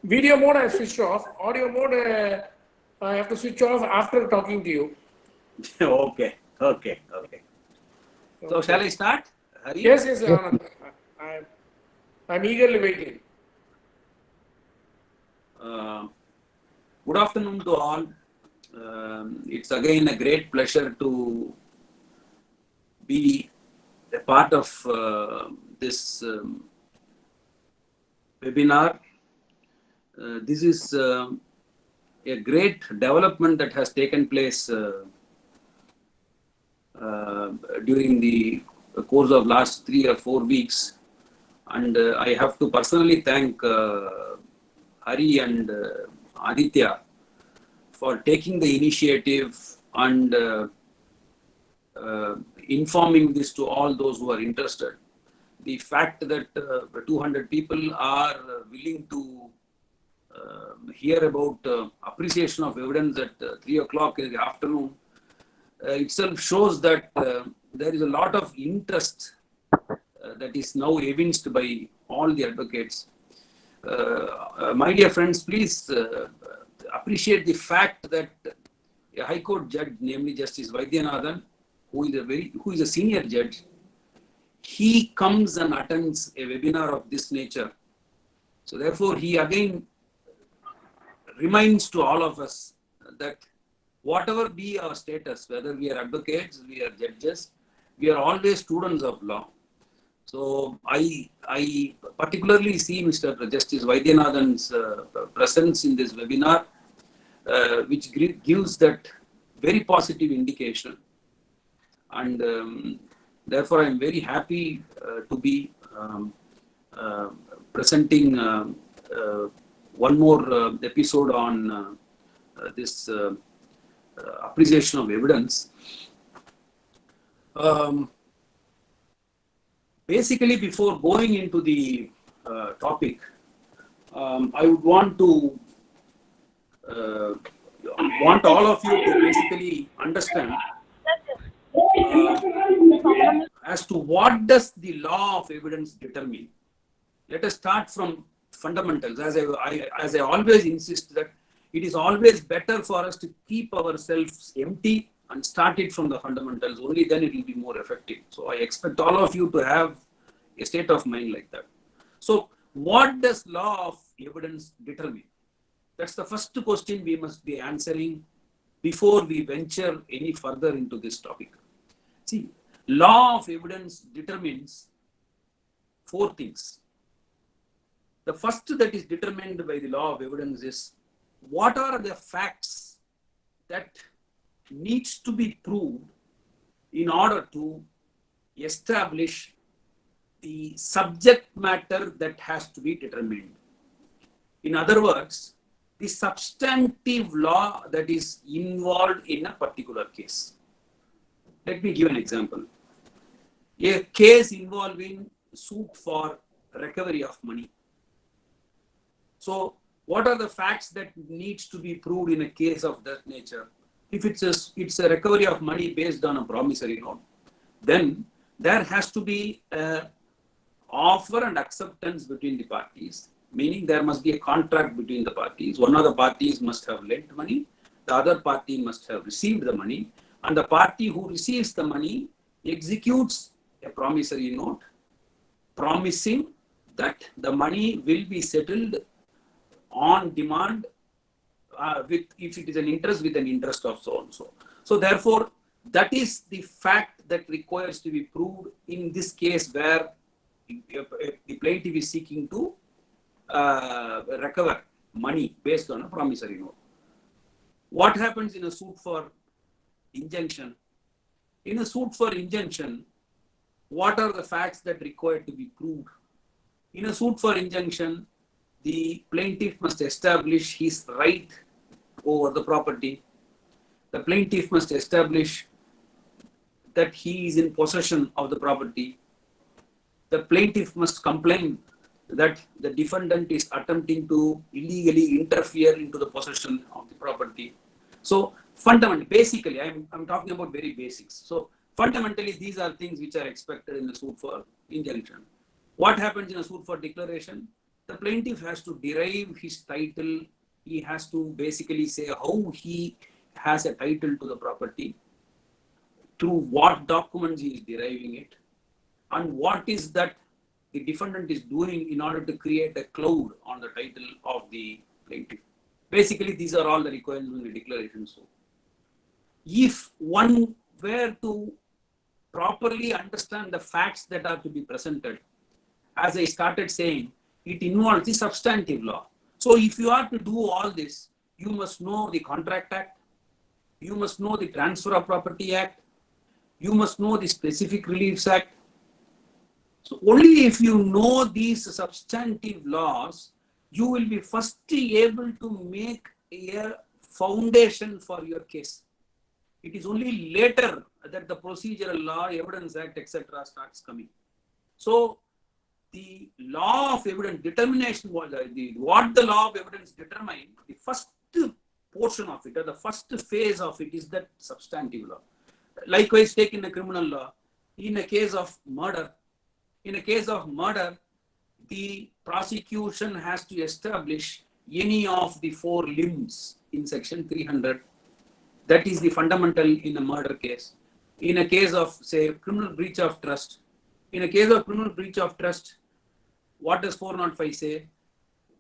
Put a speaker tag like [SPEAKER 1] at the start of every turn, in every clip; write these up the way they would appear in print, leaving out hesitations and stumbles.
[SPEAKER 1] video mode I switched off. Audio mode I have to switch off after talking to you.
[SPEAKER 2] Okay, okay, okay. So shall I start? Hari?
[SPEAKER 1] Yes, yes, Anand. I'm eagerly waiting.
[SPEAKER 2] Good afternoon to all. It's again a great pleasure to be a part of this webinar. This is a great development that has taken place during the course of last 3 or 4 weeks, and I have to personally thank Hari and Aditya for taking the initiative and informing this to all those who are interested. The fact that 200 people are willing to hear about appreciation of evidence at 3 o'clock in the afternoon itself shows that there is a lot of interest that is now evinced by all the advocates. My dear friends, please appreciate the fact that a High Court judge, namely Justice Vaidyanathan, who is a senior judge, he comes and attends a webinar of this nature. So therefore, he again reminds to all of us that whatever be our status, whether we are advocates, we are judges, we are always students of law. So I particularly see Mr. Justice Vaidyanathan's presence in this webinar, which gives that very positive indication. And therefore, I am very happy to be presenting one more episode on this appreciation of evidence. Basically, before going into the topic, I would want all of you to basically understand as to what does the law of evidence determine. Let us start from fundamentals. As I always insist that it is always better for us to keep ourselves empty and start it from the fundamentals. Only then it will be more effective. So I expect all of you to have a state of mind like that. So what does law of evidence determine? That's the first question we must be answering before we venture any further into this topic. See, law of evidence determines 4 things. The first that is determined by the law of evidence is what are the facts that needs to be proved in order to establish the subject matter that has to be determined. In other words, the substantive law that is involved in a particular case. Let me give an example. A case involving suit for recovery of money. So, what are the facts that needs to be proved in a case of that nature? If it's a recovery of money based on a promissory note, then there has to be an offer and acceptance between the parties, meaning there must be a contract between the parties. One of the parties must have lent money, the other party must have received the money, and the party who receives the money executes a promissory note, promising that the money will be settled on demand if it is an interest with an interest of so and so. So therefore, that is the fact that requires to be proved in this case where the plaintiff is seeking to recover money based on a promissory note. What happens in a suit for injunction? In a suit for injunction, what are the facts that require to be proved? In a suit for injunction, the plaintiff must establish his right over the property. The plaintiff must establish that he is in possession of the property. The plaintiff must complain that the defendant is attempting to illegally interfere into the possession of the property. So fundamentally, basically, I'm talking about very basics. So fundamentally, these are things which are expected in a suit for injunction. What happens in a suit for declaration? the plaintiff has to derive his title. He has to basically say how he has a title to the property, through what documents he is deriving it, and what is that the defendant is doing in order to create a cloud on the title of the plaintiff. Basically, these are all the requirements in the declaration. So, if one were to properly understand the facts that are to be presented, as I started saying, it involves the substantive law. So, if you are to do all this, you must know the Contract Act, you must know the Transfer of Property Act, you must know the Specific Reliefs Act. So only if you know these substantive laws, you will be first able to make a foundation for your case. It is only later that the procedural law, Evidence Act, etc. starts coming. So the law of evidence determination was what the law of evidence determined. The first portion of it, or the first phase of it, is that substantive law. Likewise, take in a criminal law, in a case of murder. In a case of murder, the prosecution has to establish any of the 4 limbs in section 300. That is the fundamental in a murder case. In a case of, say, criminal breach of trust, in a case of criminal breach of trust, what does 405 say?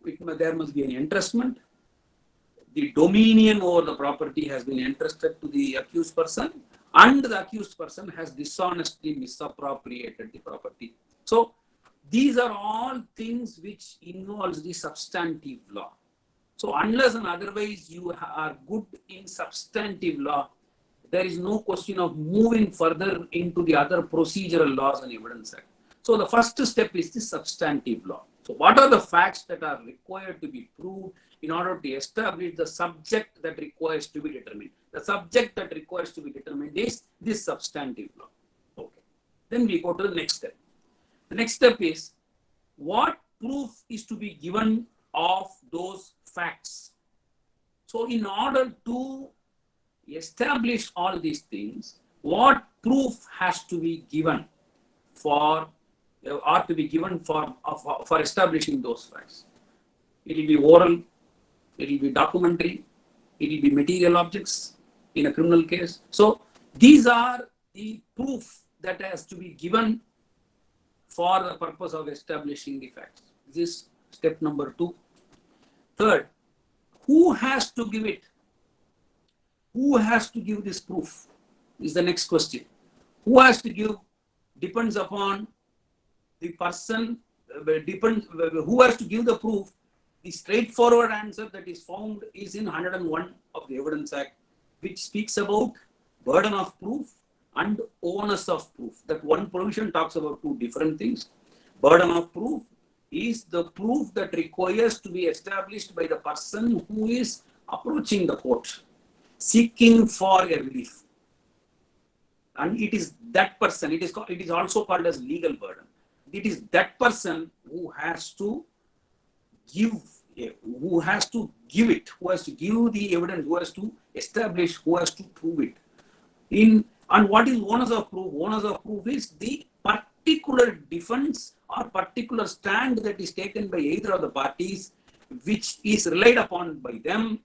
[SPEAKER 2] There must be an entrustment. The dominion over the property has been entrusted to the accused person, and the accused person has dishonestly misappropriated the property. So these are all things which involves the substantive law. So unless and otherwise you are good in substantive law, there is no question of moving further into the other procedural laws and Evidence Act. So the first step is the substantive law. So what are the facts that are required to be proved in order to establish the subject that requires to be determined? The subject that requires to be determined is this substantive law. Okay. Then we go to the next step. The next step is what proof is to be given of those facts. So in order to establish all these things, what proof has to be given for establishing those facts? It will be oral, it will be documentary, it will be material objects in a criminal case. So these are the proof that has to be given for the purpose of establishing the facts. This is step number 2. Third, who has to give it? Who has to give this proof is the next question. Who has to give depends upon the person, who has to give the proof. The straightforward answer that is found is in 101 of the Evidence Act, which speaks about burden of proof and onus of proof. That one provision talks about 2 different things. Burden of proof is the proof that requires to be established by the person who is approaching the court, seeking for a relief. And it is that person, it is also called as legal burden. It is that person who has to give it, who has to give the evidence, who has to establish, who has to prove it. And what is onus of proof? Onus of proof is the particular defense or particular stand that is taken by either of the parties, which is relied upon by them,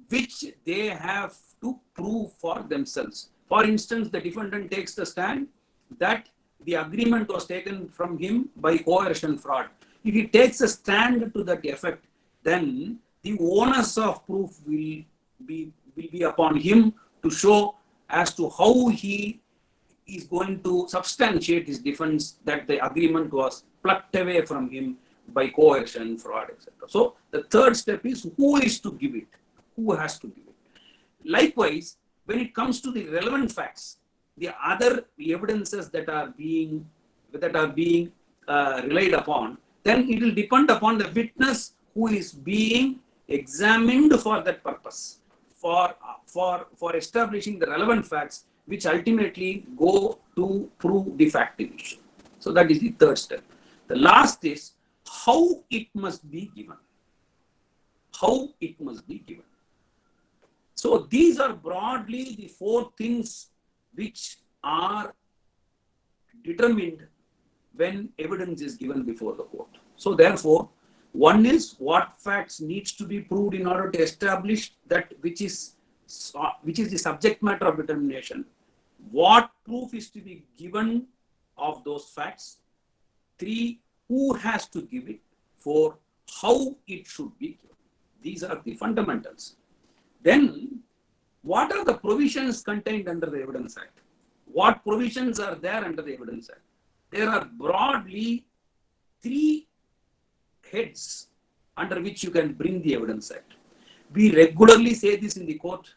[SPEAKER 2] which they have to prove for themselves. For instance, the defendant takes the stand that the agreement was taken from him by coercion fraud. If he takes a stand to that effect, then the onus of proof will be upon him to show as to how he is going to substantiate his defense that the agreement was plucked away from him by coercion, fraud, etc. So the third step is who is to give it? Who has to give it? Likewise, when it comes to the relevant facts, the other evidences that are being relied upon, then it will depend upon the witness who is being examined for that purpose, for establishing the relevant facts, which ultimately go to prove the fact issue. So that is the third step. The last is how it must be given. How it must be given. So these are broadly the 4 things which are determined when evidence is given before the court. So therefore, One is what facts needs to be proved in order to establish that which is the subject matter of determination. What proof is to be given of those facts. 3, who has to give it. 4, how it should be given. These are the fundamentals. Then, what are the provisions contained under the Evidence Act? What provisions are there under the Evidence Act? There are broadly 3 heads under which you can bring the Evidence Act. We regularly say this in the court,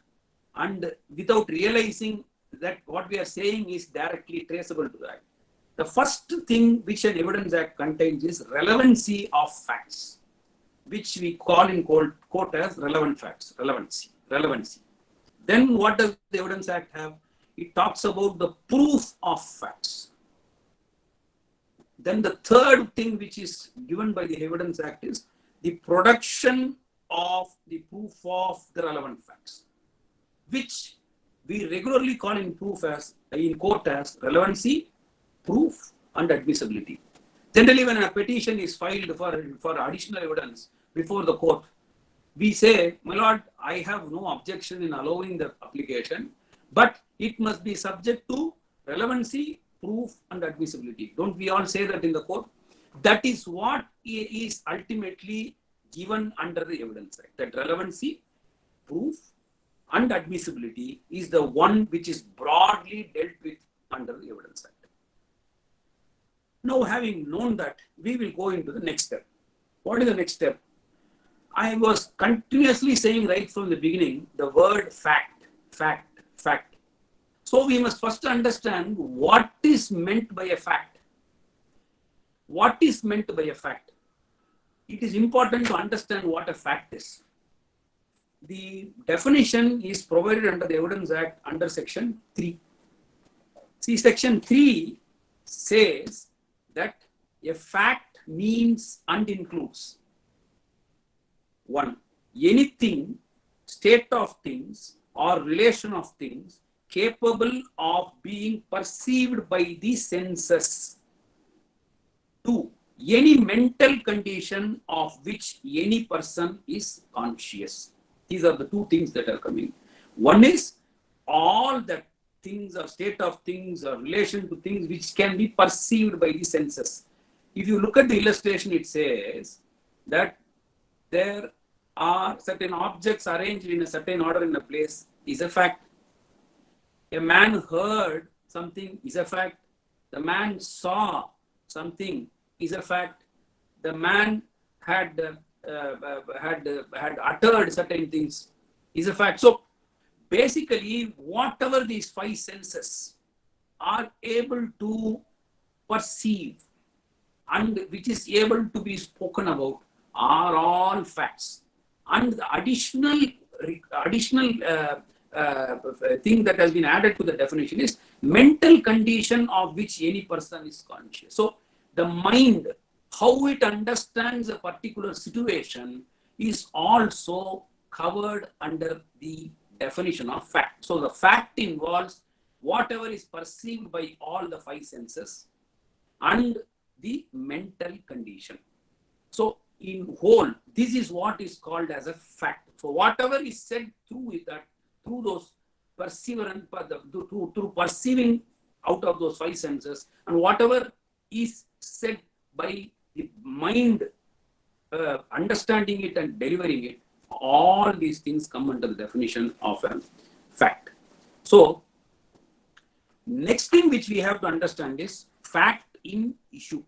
[SPEAKER 2] and without realizing that what we are saying is directly traceable to that. The first thing which an Evidence Act contains is relevancy of facts, which we call in court as relevant facts, relevancy. Then what does the Evidence Act have? It talks about the proof of facts. Then the third thing which is given by the Evidence Act is the production of the proof of the relevant facts, which we regularly call in court as relevancy, proof, and admissibility. Generally, when a petition is filed for additional evidence before the court, we say, my lord, I have no objection in allowing the application, but it must be subject to relevancy, proof, and admissibility. Don't we all say that in the court? That is what is ultimately given under the Evidence Act. That relevancy, proof, and admissibility is the one which is broadly dealt with under the Evidence Act. Now, having known that, we will go into the next step. What is the next step? I was continuously saying right from the beginning the word fact. So we must first understand what is meant by a fact. What is meant by a fact? It is important to understand what a fact is. The definition is provided under the Evidence Act under Section 3. See, Section 3 says that a fact means and includes 1. Anything, state of things, or relation of things capable of being perceived by the senses. 2. Any mental condition of which any person is conscious. These are the 2 things that are coming. One is all the things or state of things or relation to things which can be perceived by the senses. If you look at the illustration, it says that there are certain objects arranged in a certain order in a place is a fact. A man heard something is a fact. The man saw something is a fact. The man had uttered certain things is a fact. So basically, whatever these 5 senses are able to perceive and which is able to be spoken about are all facts. And the additional thing that has been added to the definition is mental condition of which any person is conscious. So the mind, how it understands a particular situation, is also covered under the definition of fact. So the fact involves whatever is perceived by all the 5 senses and the mental condition. So in whole, this is what is called as a fact. So whatever is said through those perseverance, through perceiving out of those 5 senses, and whatever is said by the mind, understanding it and delivering it, all these things come under the definition of a fact. So next thing which we have to understand is fact in issue.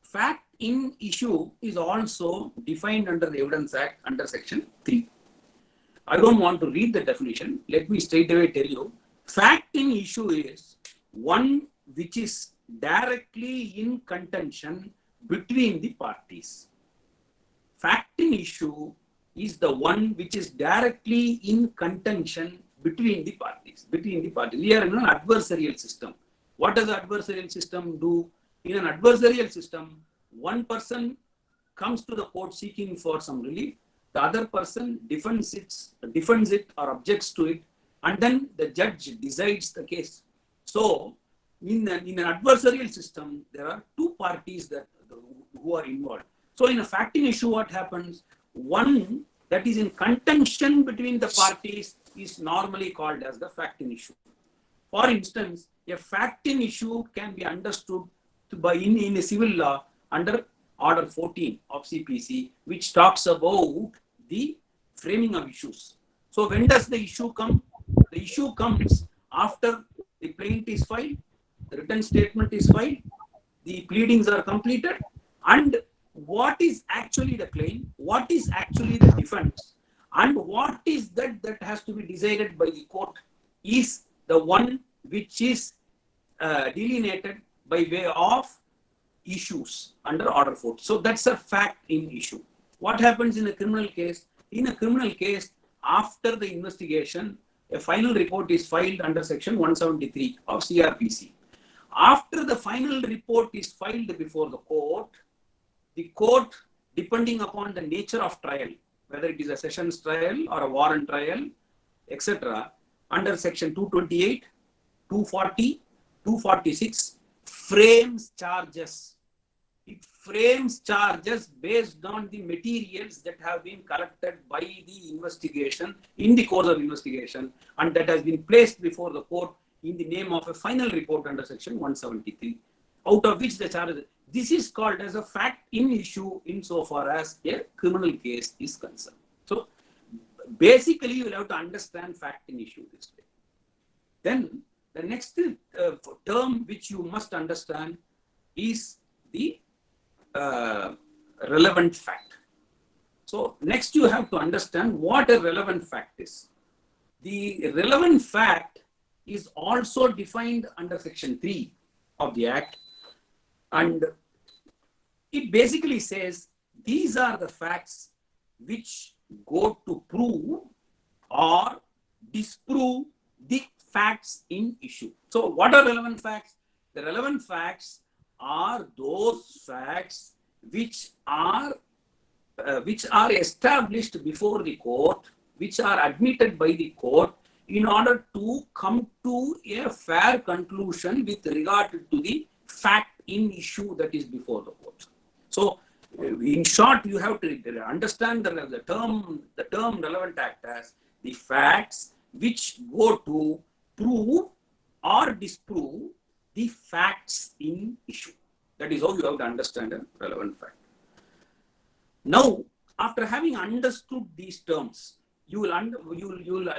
[SPEAKER 2] Fact in issue is also defined under the Evidence Act under Section 3. I don't want to read the definition. Let me straight away tell you. Fact in issue is one which is directly in contention between the parties. Fact in issue is the one which is directly in contention between the parties. We are in an adversarial system. What does the adversarial system do? In an adversarial system, one person comes to the court seeking for some relief, the other person defends it or objects to it, and then the judge decides the case. So, in an adversarial system, there are 2 parties who are involved. So in a facting issue, what happens? One that is in contention between the parties is normally called as the facting issue. For instance, a facting issue can be understood in a civil law under Order 14 of CPC, which talks about the framing of issues. So when does the issue come? The issue comes after the plaint is filed, the written statement is filed, the pleadings are completed, and what is actually the claim, what is actually the defense, and what is that has to be decided by the court is the one which is delineated by way of issues under Order 4. So that's a fact in issue. What happens in a criminal case? In a criminal case, after the investigation, a final report is filed under Section 173 of CRPC. After the final report is filed before the court, depending upon the nature of trial, whether it is a sessions trial or a warrant trial, etc., under Section 228, 240, 246, frames charges. It frames charges based on the materials that have been collected by the investigation in the course of investigation, and that has been placed before the court in the name of a final report under Section 173, out of which the charges. This is called as a fact in issue insofar as a criminal case is concerned. So basically, you will have to understand fact in issue this way. Then the next term which you must understand is the relevant fact. So next you have to understand what a relevant fact is. The relevant fact is also defined under Section 3 of the Act, and it basically says these are the facts which go to prove or disprove the facts in issue. So what are relevant facts? The relevant facts are those facts which are established before the court, which are admitted by the court in order to come to a fair conclusion with regard to the fact in issue that is before the court. So in short, you have to understand the term relevant act as the facts which go to prove or disprove the facts in issue. That is how you have to understand a relevant fact. Now, after having understood these terms, you will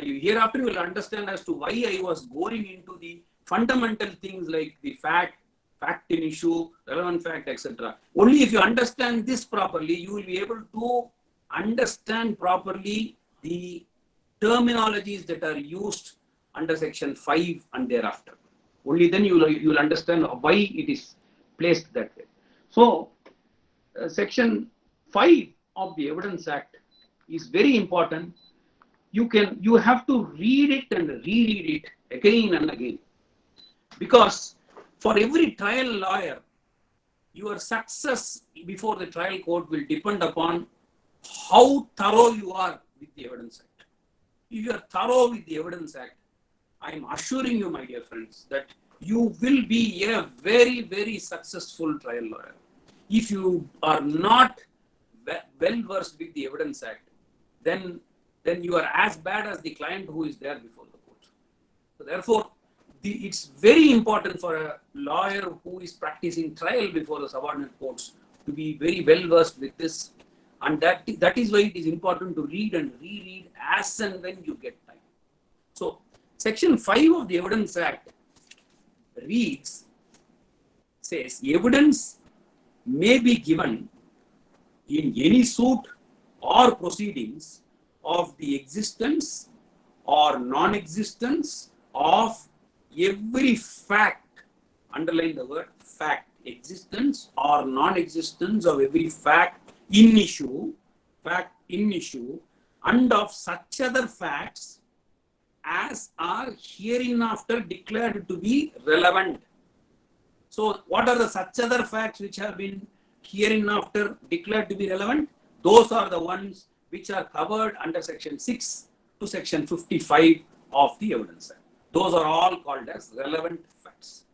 [SPEAKER 2] hereafter you will understand as to why I was going into the fundamental things like the fact in issue, relevant fact, etc. Only if you understand this properly, you will be able to understand properly the terminologies that are used under Section 5 and thereafter. Only then you will understand why it is placed that way. So, Section 5 of the Evidence Act is very important. You have to read it and reread it again and again, because for every trial lawyer, your success before the trial court will depend upon how thorough you are with the Evidence Act. If you are thorough with the Evidence Act, I am assuring you, my dear friends, that you will be a very, very successful trial lawyer. If you are not well versed with the Evidence Act, then you are as bad as the client who is there before the court. So therefore, it's very important for a lawyer who is practicing trial before the subordinate courts to be very well versed with this, and that is why it is important to read and reread as and when you get time. So Section 5 of the Evidence Act says evidence may be given in any suit or proceedings of the existence or non-existence of every fact, underline the word fact, existence or non-existence of every fact in issue, and of such other facts as are hereinafter declared to be relevant. So what are the such other facts which have been hereinafter declared to be relevant? Those are the ones which are covered under Section 6 to Section 55 of the Evidence Act. Those are all called as relevant facts.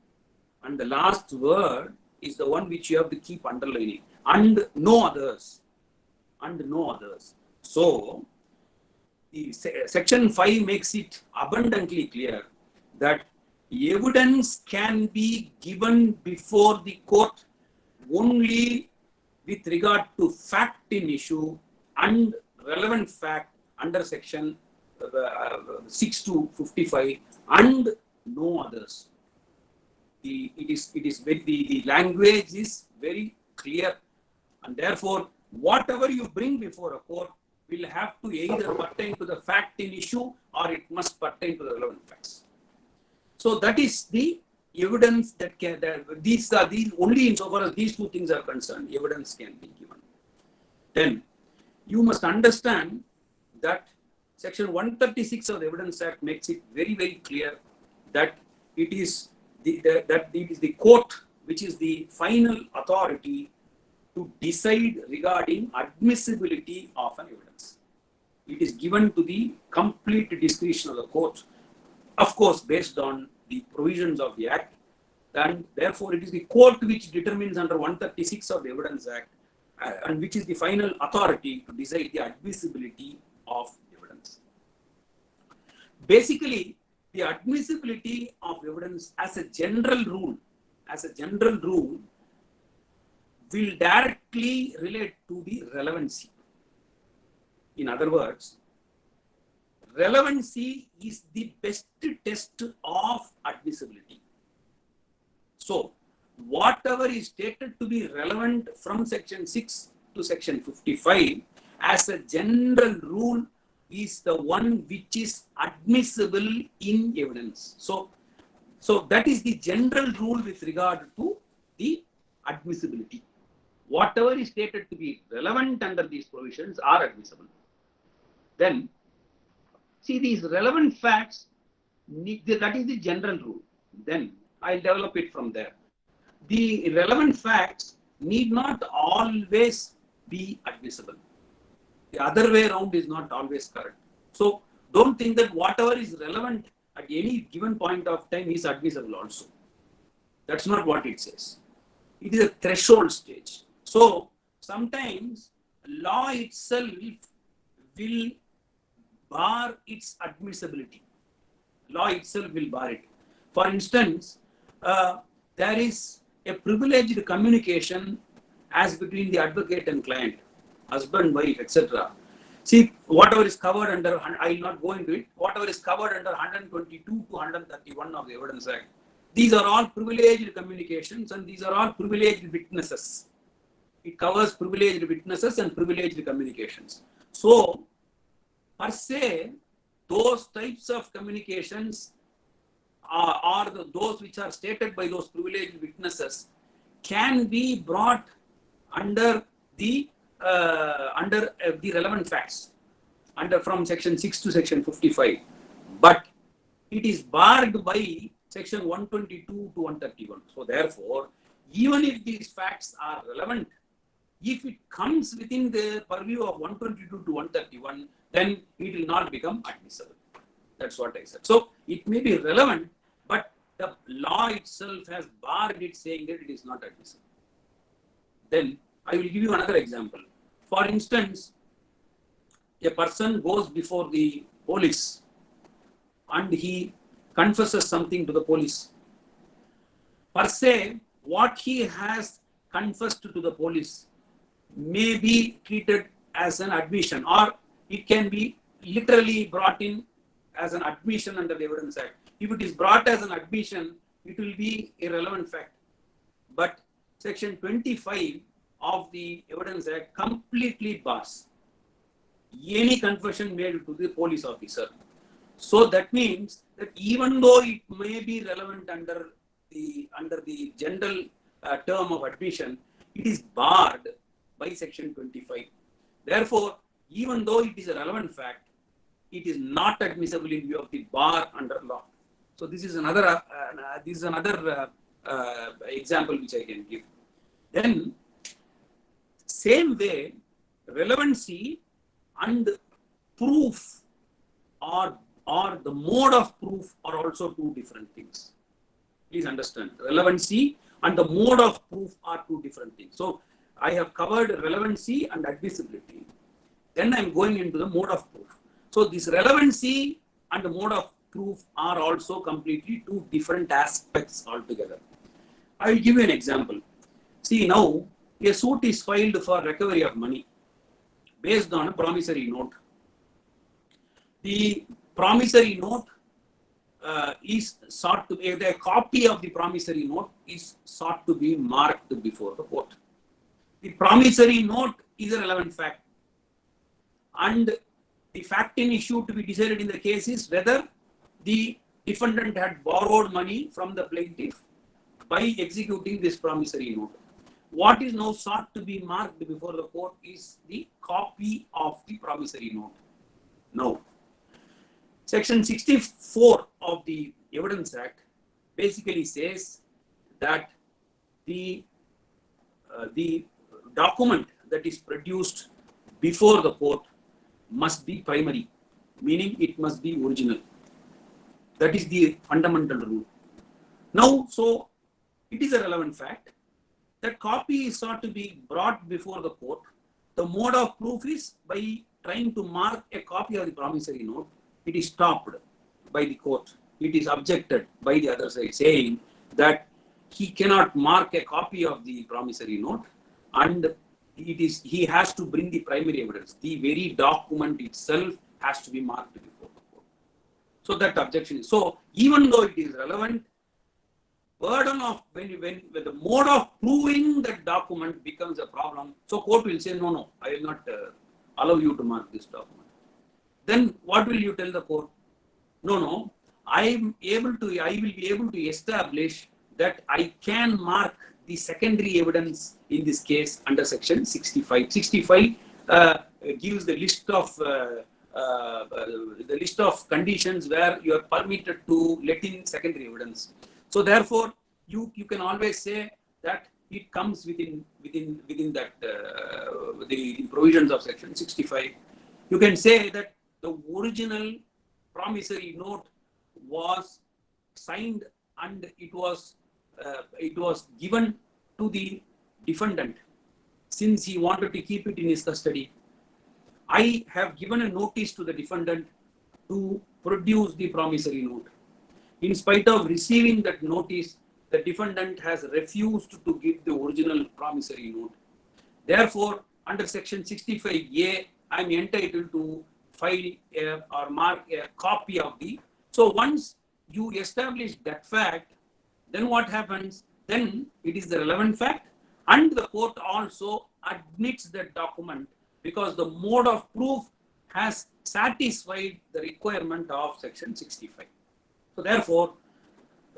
[SPEAKER 2] And the last word is the one which you have to keep underlining. and no others. And no others. So, the section 5 makes it abundantly clear that evidence can be given before the court only with regard to fact in issue and relevant fact under section 6 to 55 and no others. The language is very clear, and therefore whatever you bring before a court will have to either pertain to the fact in issue or it must pertain to the relevant facts. So that is the evidence that can, these only insofar as these two things are concerned, evidence can be given. Then you must understand that section 136 of the Evidence Act makes it very, very clear that it is the court which is the final authority to decide regarding admissibility of an evidence. It is given to the complete discretion of the court, of course, based on the provisions of the Act, and therefore it is the court which determines under 136 of the Evidence Act and which is the final authority to decide the admissibility of evidence. Basically, the admissibility of evidence as a general rule, will directly relate to the relevancy. In other words, relevancy is the best test of admissibility. So, whatever is stated to be relevant from section 6 to section 55 as a general rule is the one which is admissible in evidence. So that is the general rule with regard to the admissibility. Whatever is stated to be relevant under these provisions are admissible. Then, see, these relevant facts, that is the general rule. Then I'll develop it from there. The relevant facts need not always be admissible. The other way around is not always correct. So don't think that whatever is relevant at any given point of time is admissible also. That's not what it says. It is a threshold stage. So sometimes law itself will bar its admissibility. Law itself will bar it. For instance, there is a privileged communication as between the advocate and client, husband, wife, etc. See, whatever is covered under, I will not go into it, whatever is covered under 122 to 131 of the Evidence Act, these are all privileged communications and these are all privileged witnesses. It covers privileged witnesses and privileged communications. So, per se, those types of communications are those which are stated by those privileged witnesses can be brought under the relevant facts, from section 6 to section 55, but it is barred by section 122 to 131. So therefore, even if these facts are relevant, if it comes within the purview of 122 to 131, then it will not become admissible. That's what I said. So it may be relevant, but the law itself has barred it, saying that it is not admissible. Then I will give you another example. For instance, a person goes before the police and he confesses something to the police. Per se, what he has confessed to the police may be treated as an admission, or it can be literally brought in as an admission under the Evidence Act. If it is brought as an admission, it will be a relevant fact. But section 25 of the Evidence Act completely bars any confession made to the police officer. So that means that even though it may be relevant under the general term of admission, it is barred by section 25. Therefore, even though it is a relevant fact, it is not admissible in view of the bar under law. So this is another example which I can give. Then, same way, relevancy and proof or the mode of proof are also two different things. Please understand, relevancy and the mode of proof are two different things. So I have covered relevancy and admissibility. Then I'm going into the mode of proof. So this relevancy and the mode of proof are also completely two different aspects altogether. I will give you an example. See, now a suit is filed for recovery of money based on a promissory note. The promissory note is sought to be, the copy of the promissory note is sought to be marked before the court. The promissory note is a relevant fact, and the fact in issue to be decided in the case is whether the defendant had borrowed money from the plaintiff by executing this promissory note. What is now sought to be marked before the court is the copy of the promissory note. Now, Section 64 of the Evidence Act basically says that the document that is produced before the court must be primary, meaning it must be original. That is the fundamental rule. Now, so it is a relevant fact that copy is sought to be brought before the court. The mode of proof is by trying to mark a copy of the promissory note. It is stopped by the court. It is objected by the other side, saying that he cannot mark a copy of the promissory note, and he has to bring the primary evidence. The very document itself has to be marked before the court. So that objection is, so even though it is relevant, burden of when the mode of proving that document becomes a problem, so court will say, no, I will not allow you to mark this document. Then what will you tell the court? No, I will be able to establish that I can mark the secondary evidence in this case under Section 65. 65 gives the list of conditions where you are permitted to let in secondary evidence. So therefore, you can always say that it comes within that the provisions of Section 65. You can say that the original promissory note was signed and it was given to the defendant since he wanted to keep it in his custody. I have given a notice to the defendant to produce the promissory note. In spite of receiving that notice, the defendant has refused to give the original promissory note. Therefore, under Section 65A, I am entitled to file or mark a copy of the. So once you establish that fact, then what happens? Then it is the relevant fact, and the court also admits that document because the mode of proof has satisfied the requirement of Section 65. So therefore,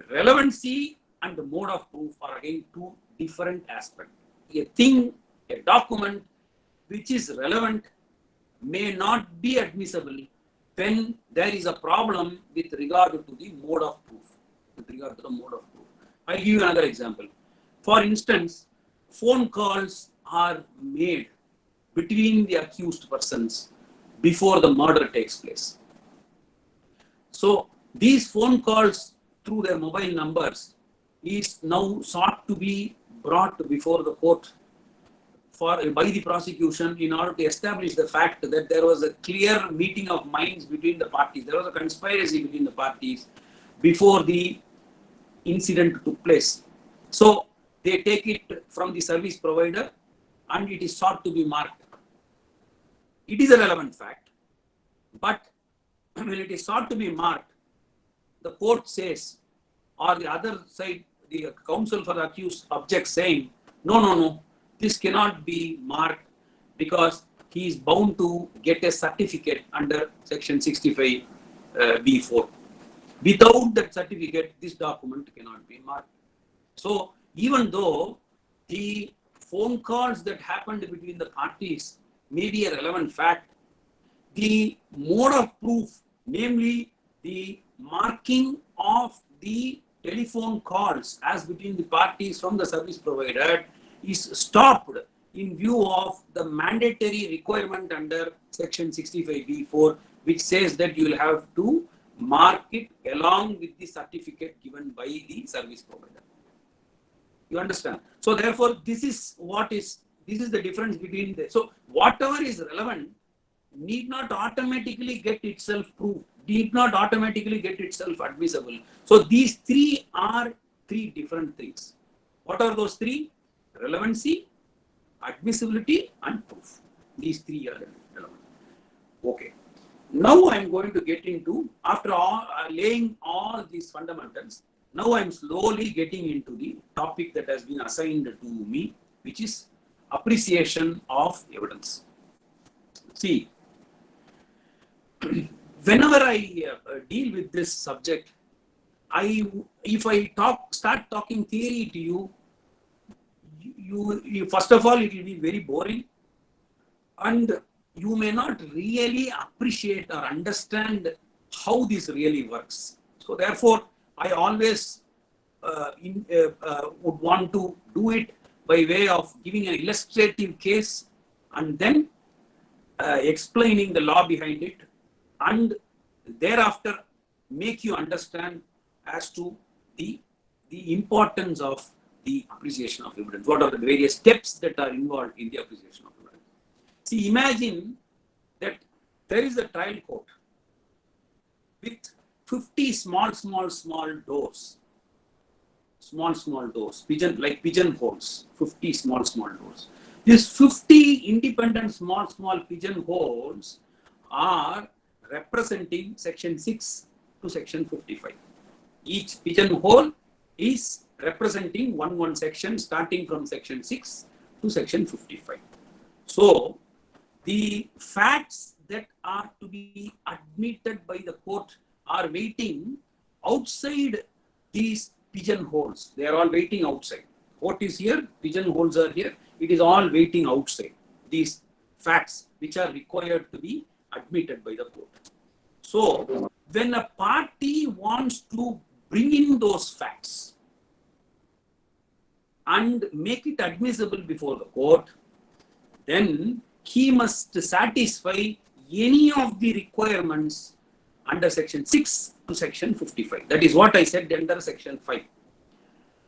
[SPEAKER 2] relevancy and the mode of proof are again two different aspects. A document which is relevant may not be admissible when there is a problem with regard to the mode of proof. I'll give you another example. For instance, phone calls are made between the accused persons before the murder takes place. So these phone calls through their mobile numbers is now sought to be brought before the court by the prosecution in order to establish the fact that there was a clear meeting of minds between the parties. There was a conspiracy between the parties before the incident took place. So they take it from the service provider and it is sought to be marked. It is a relevant fact, but when it is sought to be marked, the court says, or the other side, the counsel for the accused objects saying, no, this cannot be marked because he is bound to get a certificate under Section 65 B4. Without that certificate, this document cannot be marked. So even though the phone calls that happened between the parties may be a relevant fact, the mode of proof, namely the marking of the telephone calls as between the parties from the service provider, is stopped in view of the mandatory requirement under Section 65B4, which says that you will have to mark it along with the certificate given by the service provider. You understand? So therefore, this is what is This is the difference between the, so whatever is relevant need not automatically get itself proved, need not automatically get itself admissible. So these three are three different things. What are those three? Relevancy, admissibility, and proof. These three are relevant. Okay. Now I'm going to get into, after all, laying all these fundamentals, now I'm slowly getting into the topic that has been assigned to me, which is appreciation of evidence. See, whenever I deal with this subject, if I start talking theory to you, you first of all, it will be very boring, and you may not really appreciate or understand how this really works. So therefore, I always would want to do it by way of giving an illustrative case and then explaining the law behind it, and thereafter make you understand as to the importance of the appreciation of evidence. What are the various steps that are involved in the appreciation of evidence? See, imagine that there is a trial court with 50 small doors. Small doors, like pigeonholes, 50 small doors. These 50 independent small pigeonholes are representing section 6 to section 55. Each pigeonhole is representing one section starting from section 6 to section 55. So the facts that are to be admitted by the court are waiting outside these pigeonholes. They are all waiting outside. Court is here, pigeonholes are here. It is all waiting outside. These facts which are required to be admitted by the court. So when a party wants to bring in those facts and make it admissible before the court, then he must satisfy any of the requirements under section 6 to section 55. That is what I said under section 5.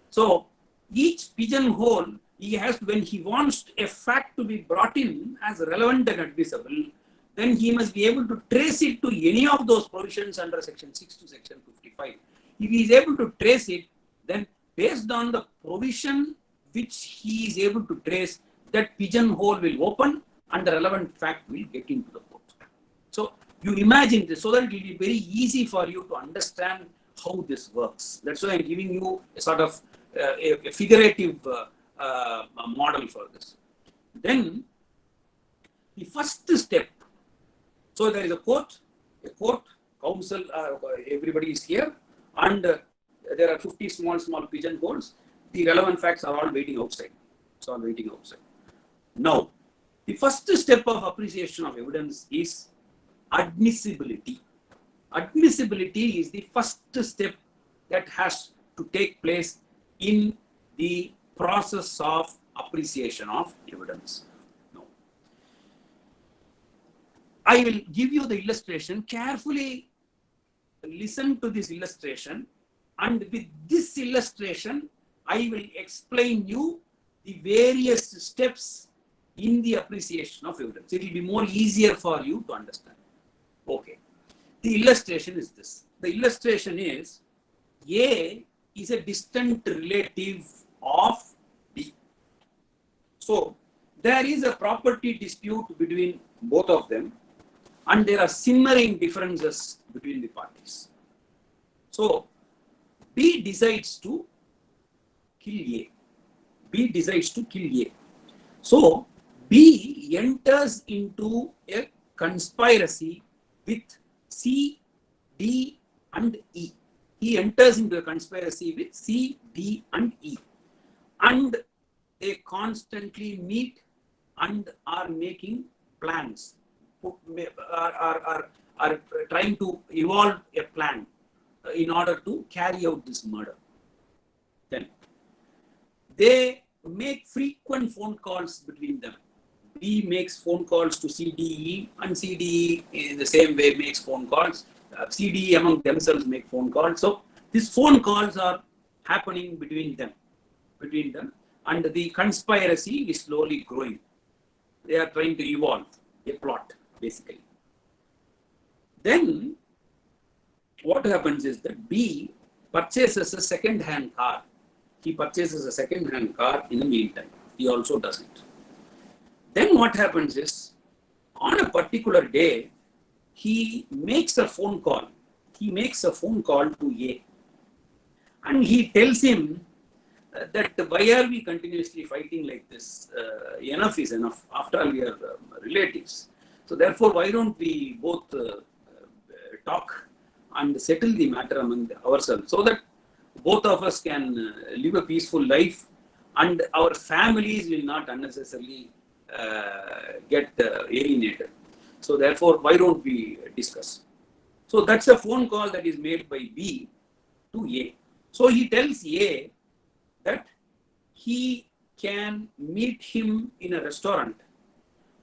[SPEAKER 2] So each pigeonhole, he has, when he wants a fact to be brought in as relevant and admissible, then he must be able to trace it to any of those provisions under section 6 to section 55. If he is able to trace it, then based on the provision which he is able to trace, that pigeonhole will open and the relevant fact will get into the court. So you imagine this so that it will be very easy for you to understand how this works. That's why I'm giving you a sort of a figurative model for this. Then the first step, so there is a court, counsel, everybody is here, and there are 50 small pigeonholes. The relevant facts are all waiting outside. It's all waiting outside. Now, the first step of appreciation of evidence is admissibility. Admissibility is the first step that has to take place in the process of appreciation of evidence. Now, I will give you the illustration. Carefully listen to this illustration, and with this illustration, I will explain you the various steps in the appreciation of evidence. It will be more easier for you to understand. Okay. The illustration is this. The illustration is A is a distant relative of B. So there is a property dispute between both of them, and there are simmering differences between the parties. So B decides to kill A. B decides to kill A. So B enters into a conspiracy with C, D, and E. He enters into a conspiracy with C, D, and E. And they constantly meet and are making plans, are trying to evolve a plan in order to carry out this murder. Then they make frequent phone calls between them. B makes phone calls to CDE, and CDE in the same way makes phone calls. CDE among themselves make phone calls. So these phone calls are happening between them. and the conspiracy is slowly growing. They are trying to evolve a plot, basically. Then what happens is that B purchases a second-hand car. He purchases a second-hand car in the meantime. He also does it. Then what happens is, on a particular day, he makes a phone call. He makes a phone call to A. And he tells him that why are we continuously fighting like this? Enough is enough. After all, we are relatives. So therefore, why don't we both talk and settle the matter among ourselves so that both of us can live a peaceful life and our families will not unnecessarily get alienated. So therefore, why don't we discuss? So that's a phone call that is made by B to A. So he tells A that he can meet him in a restaurant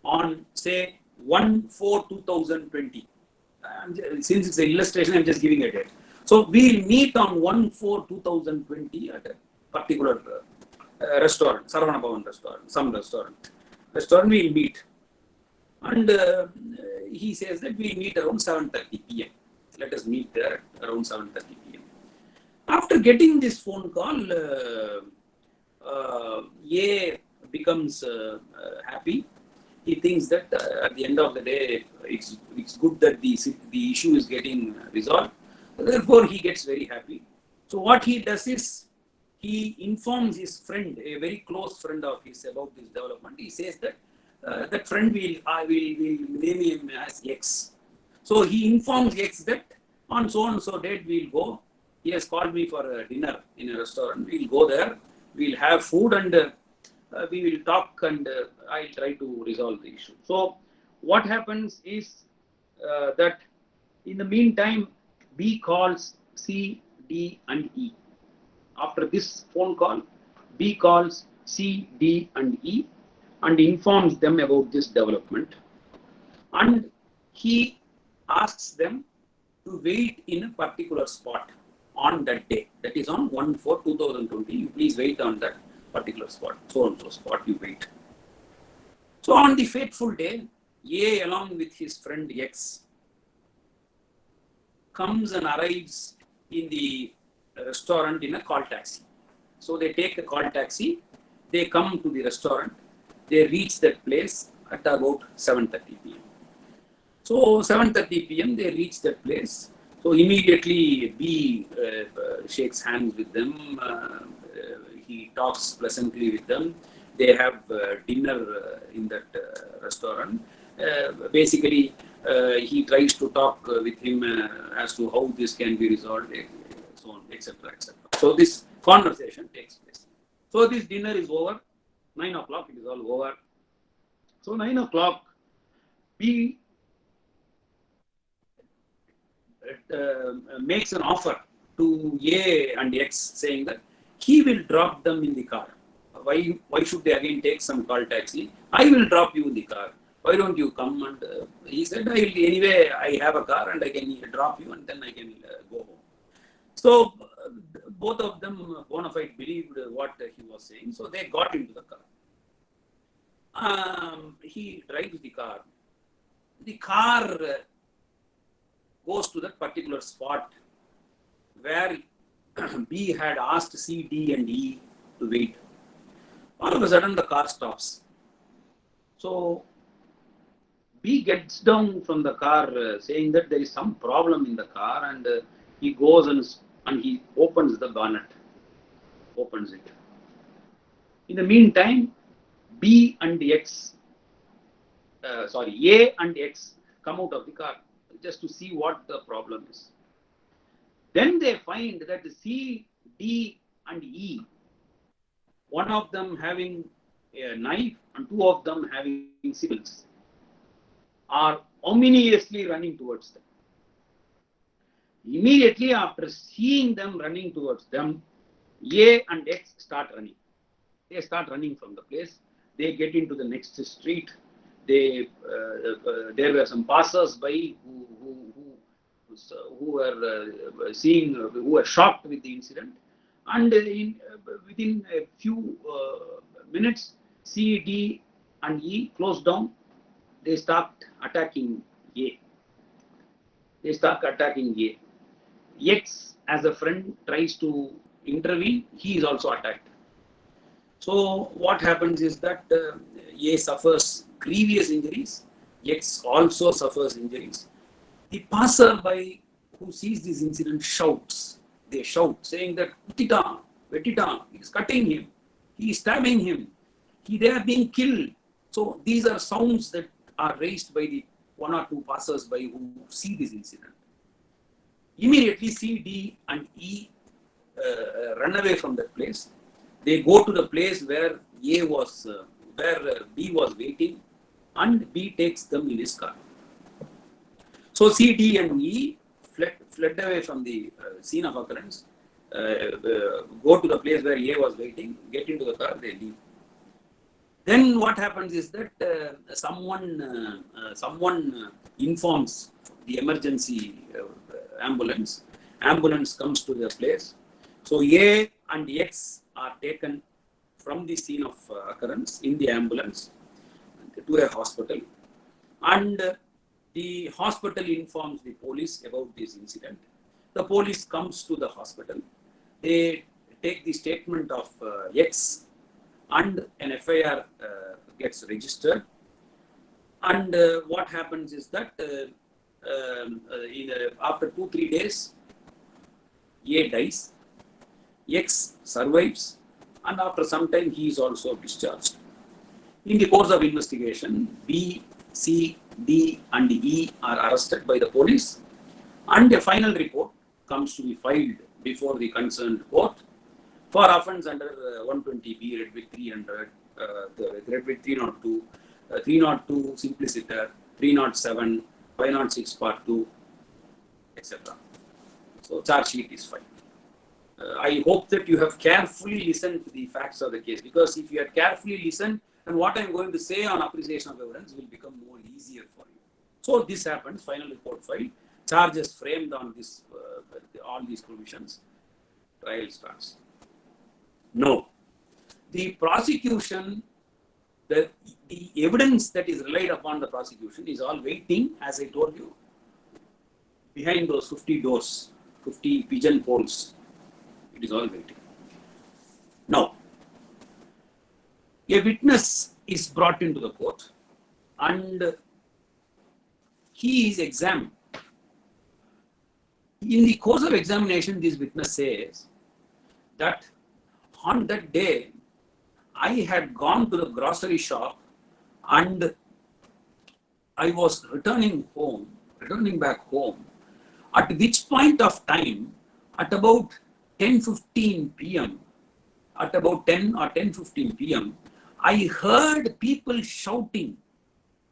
[SPEAKER 2] on, say, 1/4/2020. Since it's an illustration, I'm just giving a date. So we'll meet on 1/4/2020 at a particular restaurant, Saravana Bhavan restaurant, some restaurant. Restaurant we'll meet. And he says that we'll meet around 7:30 p.m. Let us meet there around 7:30 p.m. After getting this phone call, A becomes happy. He thinks that at the end of the day, it's good that the issue is getting resolved. Therefore, he gets very happy. So what he does is, he informs his friend, a very close friend of his, about this development. He says that that friend will name him as X. So he informs X that on so and so date we'll go. He has called me for a dinner in a restaurant. We'll go there. We'll have food and we will talk and I'll try to resolve the issue. So what happens is that in the meantime, B calls C, D, and E. After this phone call, B calls C, D, and E and informs them about this development. And he asks them to wait in a particular spot on that day. That is on 1/4/2020. You please wait on that particular spot. So and so spot, you wait. So on the fateful day, A along with his friend X comes and arrives in the restaurant in a call taxi. So they take a call taxi, they come to the restaurant, they reach that place at about 7:30 p.m. So 7:30 p.m. they reach that place. So immediately B shakes hands with them. He talks pleasantly with them. They have dinner in that restaurant. Basically, he tries to talk with him as to how this can be resolved, so on, etc., etc. So this conversation takes place. So this dinner is over. 9 o'clock, it is all over. So 9 o'clock, B makes an offer to A and X, saying that he will drop them in the car. Why should they again take some call taxi? I will drop you in the car. Why don't you come? And he said, anyway, I have a car and I can drop you and then I can go home. So both of them bona fide believed what he was saying. So they got into the car. He drives the car. The car goes to that particular spot where B had asked C, D, and E to wait. All of a sudden, the car stops. So B gets down from the car saying that there is some problem in the car, and he goes and he opens the bonnet, opens it. In the meantime, A and X come out of the car just to see what the problem is. Then they find that C, D, and E, one of them having a knife and two of them having sickles, are ominously running towards them. Immediately after seeing them running towards them, A and X start running. They start running from the place. They get into the next street. There were some passers-by who were shocked with the incident, And within a few minutes, C, D, and E closed down. They start attacking A. They start attacking A. X, as a friend, tries to intervene. He is also attacked. So what happens is that A suffers grievous injuries. X also suffers injuries. The passerby who sees this incident shouts. They shout, saying that Utita, Vetita, he is cutting him, he is stabbing him, they are being killed. So these are sounds that are raised by the one or two passers-by who see this incident. Immediately C, D, and E run away from that place. They go to the place where B was waiting, and B takes them in his car. So C, D, and E fled away from the scene of occurrence, go to the place where A was waiting, get into the car, they leave. Then what happens is that someone informs the emergency ambulance. Ambulance comes to the place. So A and X are taken from the scene of occurrence in the ambulance to a hospital, and the hospital informs the police about this incident. The police comes to the hospital. They take the statement of X, and an FIR gets registered. And what happens is that after 2-3 days, A dies, X survives, and after some time he is also discharged. In the course of investigation, B, C, D, and E are arrested by the police, and a final report comes to be filed before the concerned court for offence under 120B, Red with 300, Red with 302, 302 simpliciter, 307, 506 part 2, etc. So charge sheet is filed. I hope that you have carefully listened to the facts of the case, because if you have carefully listened, then what I am going to say on appreciation of evidence will become more easier for you. So this happens, final report filed, charges framed on this, all these provisions, trial starts. No, the prosecution, the evidence that is relied upon the prosecution is all waiting, as I told you, behind those 50 doors, 50 pigeon poles. It is all waiting. Now, a witness is brought into the court and he is examined. In the course of examination, this witness says that on that day, I had gone to the grocery shop and I was returning back home, at which point of time, at about 10:15 p.m., at about 10 or 10:15 p.m., I heard people shouting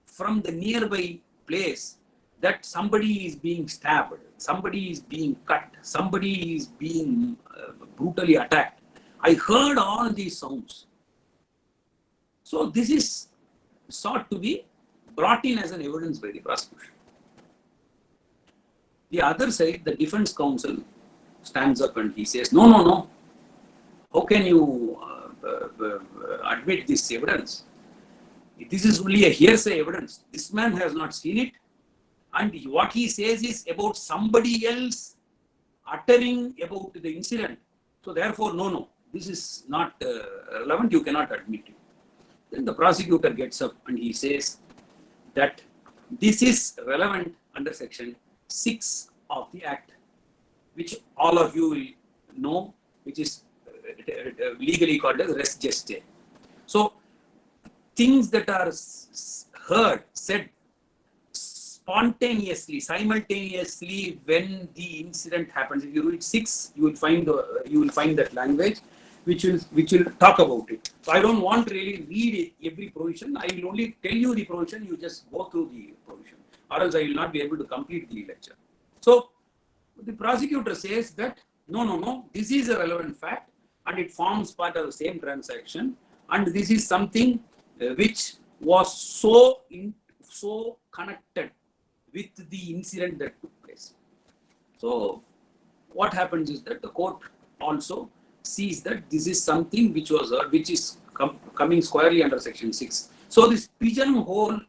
[SPEAKER 2] from the nearby place that somebody is being stabbed, somebody is being cut, somebody is being brutally attacked. I heard all these sounds. So this is sought to be brought in as an evidence by the prosecution. The other side, the defense counsel, stands up and he says, no. How can you admit this evidence? This is only a hearsay evidence. This man has not seen it. And what he says is about somebody else uttering about the incident. So therefore, no, this is not relevant. You cannot admit it. Then the prosecutor gets up and he says that this is relevant under section 6 of the Act, which all of you will know, which is legally called as res geste. So things that are heard, said spontaneously, simultaneously when the incident happens. If you read 6, you will find that language which will talk about it. So I don't want to really read every provision. I will only tell you the provision. You just go through the provision, or else I will not be able to complete the lecture. So the prosecutor says that no, this is a relevant fact and it forms part of the same transaction, and this is something which was so connected with the incident that took place. So what happens is that the court also sees that this is something which was which is coming squarely under section 6. So this pigeonhole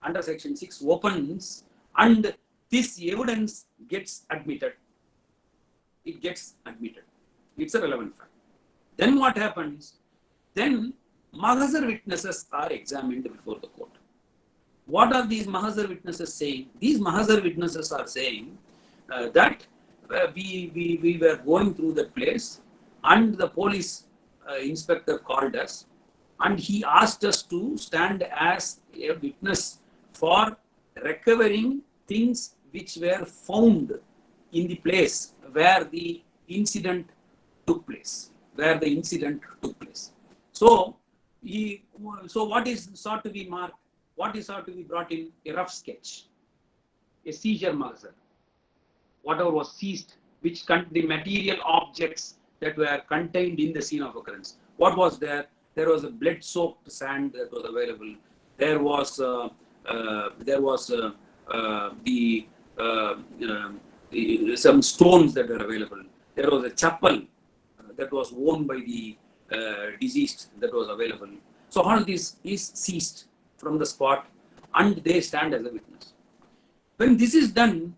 [SPEAKER 2] under section 6 opens and this evidence gets admitted. It gets admitted. It's a relevant fact. Then what happens? Then Mahazar witnesses are examined before the court. What are these Mahazar witnesses saying? These Mahazar witnesses are saying that we were going through that place and the police inspector called us and he asked us to stand as a witness for recovering things which were found in the place where the incident took place. So, what is sought to be marked? What is sought to be brought in? A rough sketch, a seizure Mahazar, whatever was seized, which the material objects that were contained in the scene of occurrence. What was there? There was a blood-soaked sand that was available. There was some stones that were available. There was a chapel that was worn by the deceased that was available. So all this is seized from the spot and they stand as a witness. When this is done,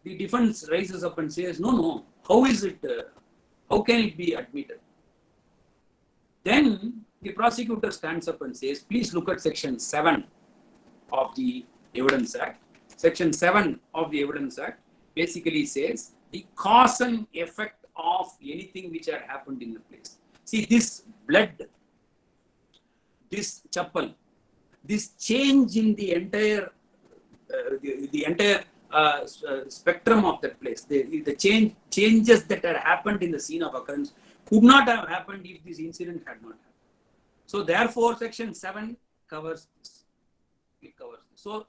[SPEAKER 2] the defense rises up and says, no, how is it, how can it be admitted? Then the prosecutor stands up and says, please look at section 7 of the Evidence Act. Section 7 of the Evidence Act basically says the cause and effect of anything which had happened in the place. See, this blood, this chapel, this change in the entire spectrum of that place, the changes that had happened in the scene of occurrence could not have happened if this incident had not happened. So therefore, section 7 covers this. It covers this. So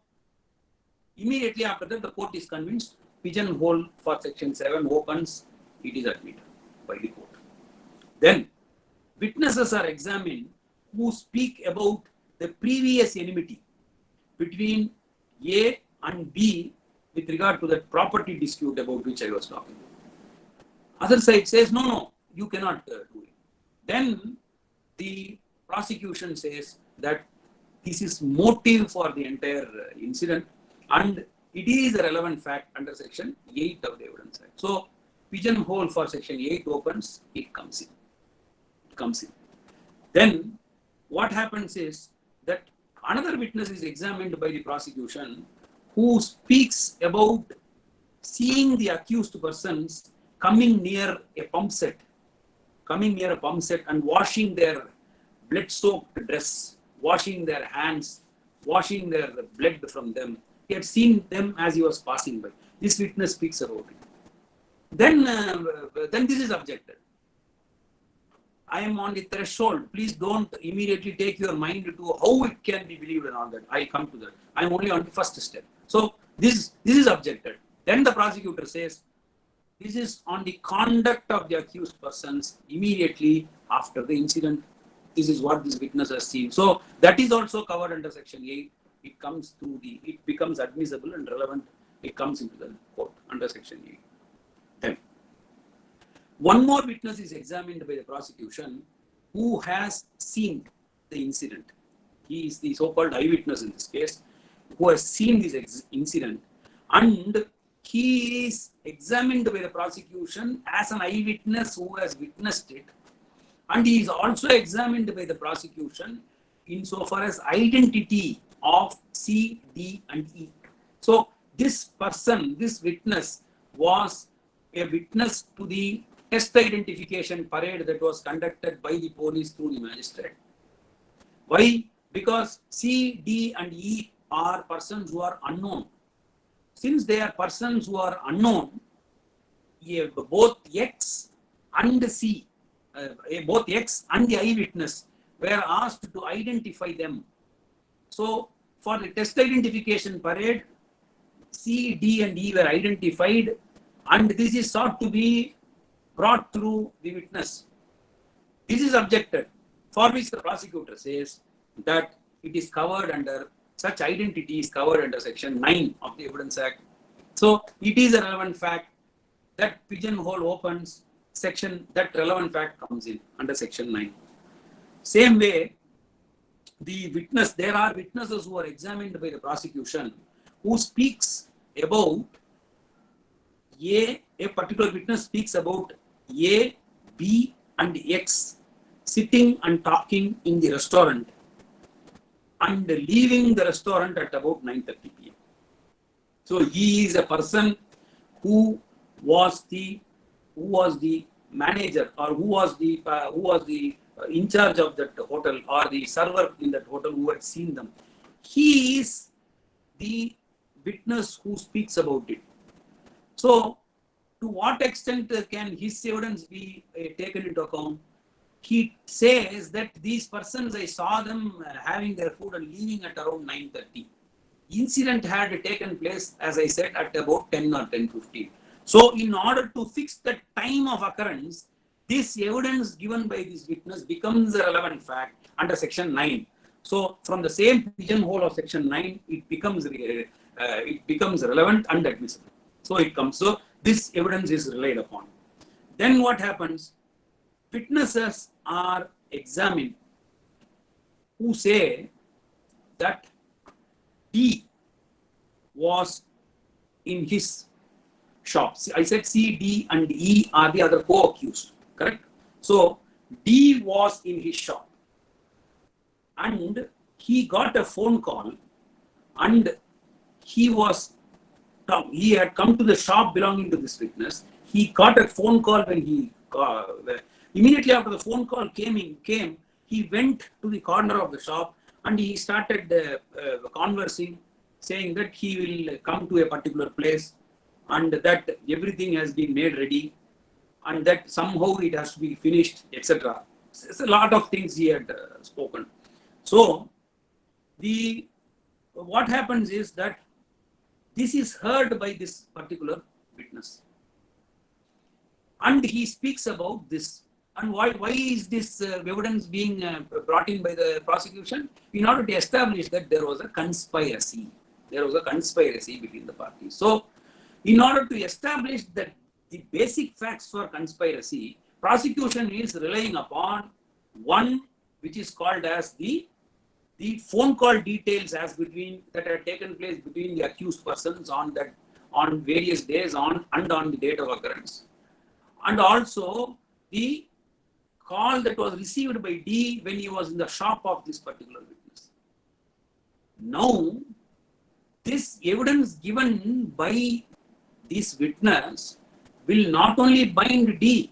[SPEAKER 2] immediately after that, the court is convinced, pigeonhole for section 7 opens, it is admitted by the court. Then witnesses are examined who speak about the previous enmity between A and B with regard to that property dispute about which I was talking. Other side says, no, you cannot do it. Then the prosecution says that this is motive for the entire incident and it is a relevant fact under section 8 of the Evidence Act. So pigeonhole for section 8 opens, it comes in. Then what happens is that another witness is examined by the prosecution who speaks about seeing the accused persons coming near a pump set and washing their blood-soaked dress, washing their hands, washing their blood from them. He had seen them as he was passing by. This witness speaks about it. Then this is objected. I am on the threshold. Please don't immediately take your mind to how it can be believed and all that. I'll come to that. I'm only on the first step. So this is objected. Then the prosecutor says, this is on the conduct of the accused persons immediately after the incident. This is what this witness has seen. So that is also covered under section 8. It becomes admissible and relevant. It comes into the court under section 8. Then one more witness is examined by the prosecution who has seen the incident. He is the so-called eyewitness in this case, who has seen this incident, and he is examined by the prosecution as an eyewitness who has witnessed it, and he is also examined by the prosecution insofar as identity of C, D, and E. So this person, this witness, was a witness to the test identification parade that was conducted by the police through the magistrate. Why? Because C, D, and E are persons who are unknown. Since they are persons who are unknown, both X and C, both X and the eyewitness were asked to identify them. So for the test identification parade, C, D, and E were identified, and this is sought to be brought through the witness. This is objected, for which the prosecutor says that it is covered under, such identity is covered under section 9 of the Evidence Act. So it is a relevant fact that pigeonhole opens, section, that relevant fact comes in under section 9. Same way, the witness, there are witnesses who are examined by the prosecution who speaks about a particular witness speaks about A, B, and X sitting and talking in the restaurant and leaving the restaurant at about 9:30 p.m. So he is a person who was the manager, or who was the in charge of that hotel, or the server in that hotel who had seen them. He is the witness who speaks about it. So, to what extent can his evidence be taken into account? He says that these persons, I saw them having their food and leaving at around 9:30. Incident had taken place, as I said, at about 10 or 10:15. So, in order to fix the time of occurrence, this evidence given by this witness becomes a relevant fact under section 9. So, from the same pigeonhole of section 9, it becomes relevant and admissible. So it comes. So this evidence is relied upon. Then what happens? Witnesses are examined who say that D was in his shop. I said C, D, and E are the other co-accused. Correct? So D was in his shop and he got a phone call, and he had come to the shop belonging to this witness. He got a phone call when immediately after the phone call came, he went to the corner of the shop and he started conversing, saying that he will come to a particular place and that everything has been made ready and that somehow it has to be finished, etc. It's a lot of things he had spoken. So what happens is that this is heard by this particular witness. And he speaks about this. And why is this evidence being brought in by the prosecution? In order to establish that there was a conspiracy. There was a conspiracy between the parties. So, in order to establish that the basic facts for conspiracy, prosecution is relying upon one which is called as the phone call details that had taken place between the accused persons on various days on the date of occurrence, and also the call that was received by D when he was in the shop of this particular witness. Now, this evidence given by this witness will not only bind D,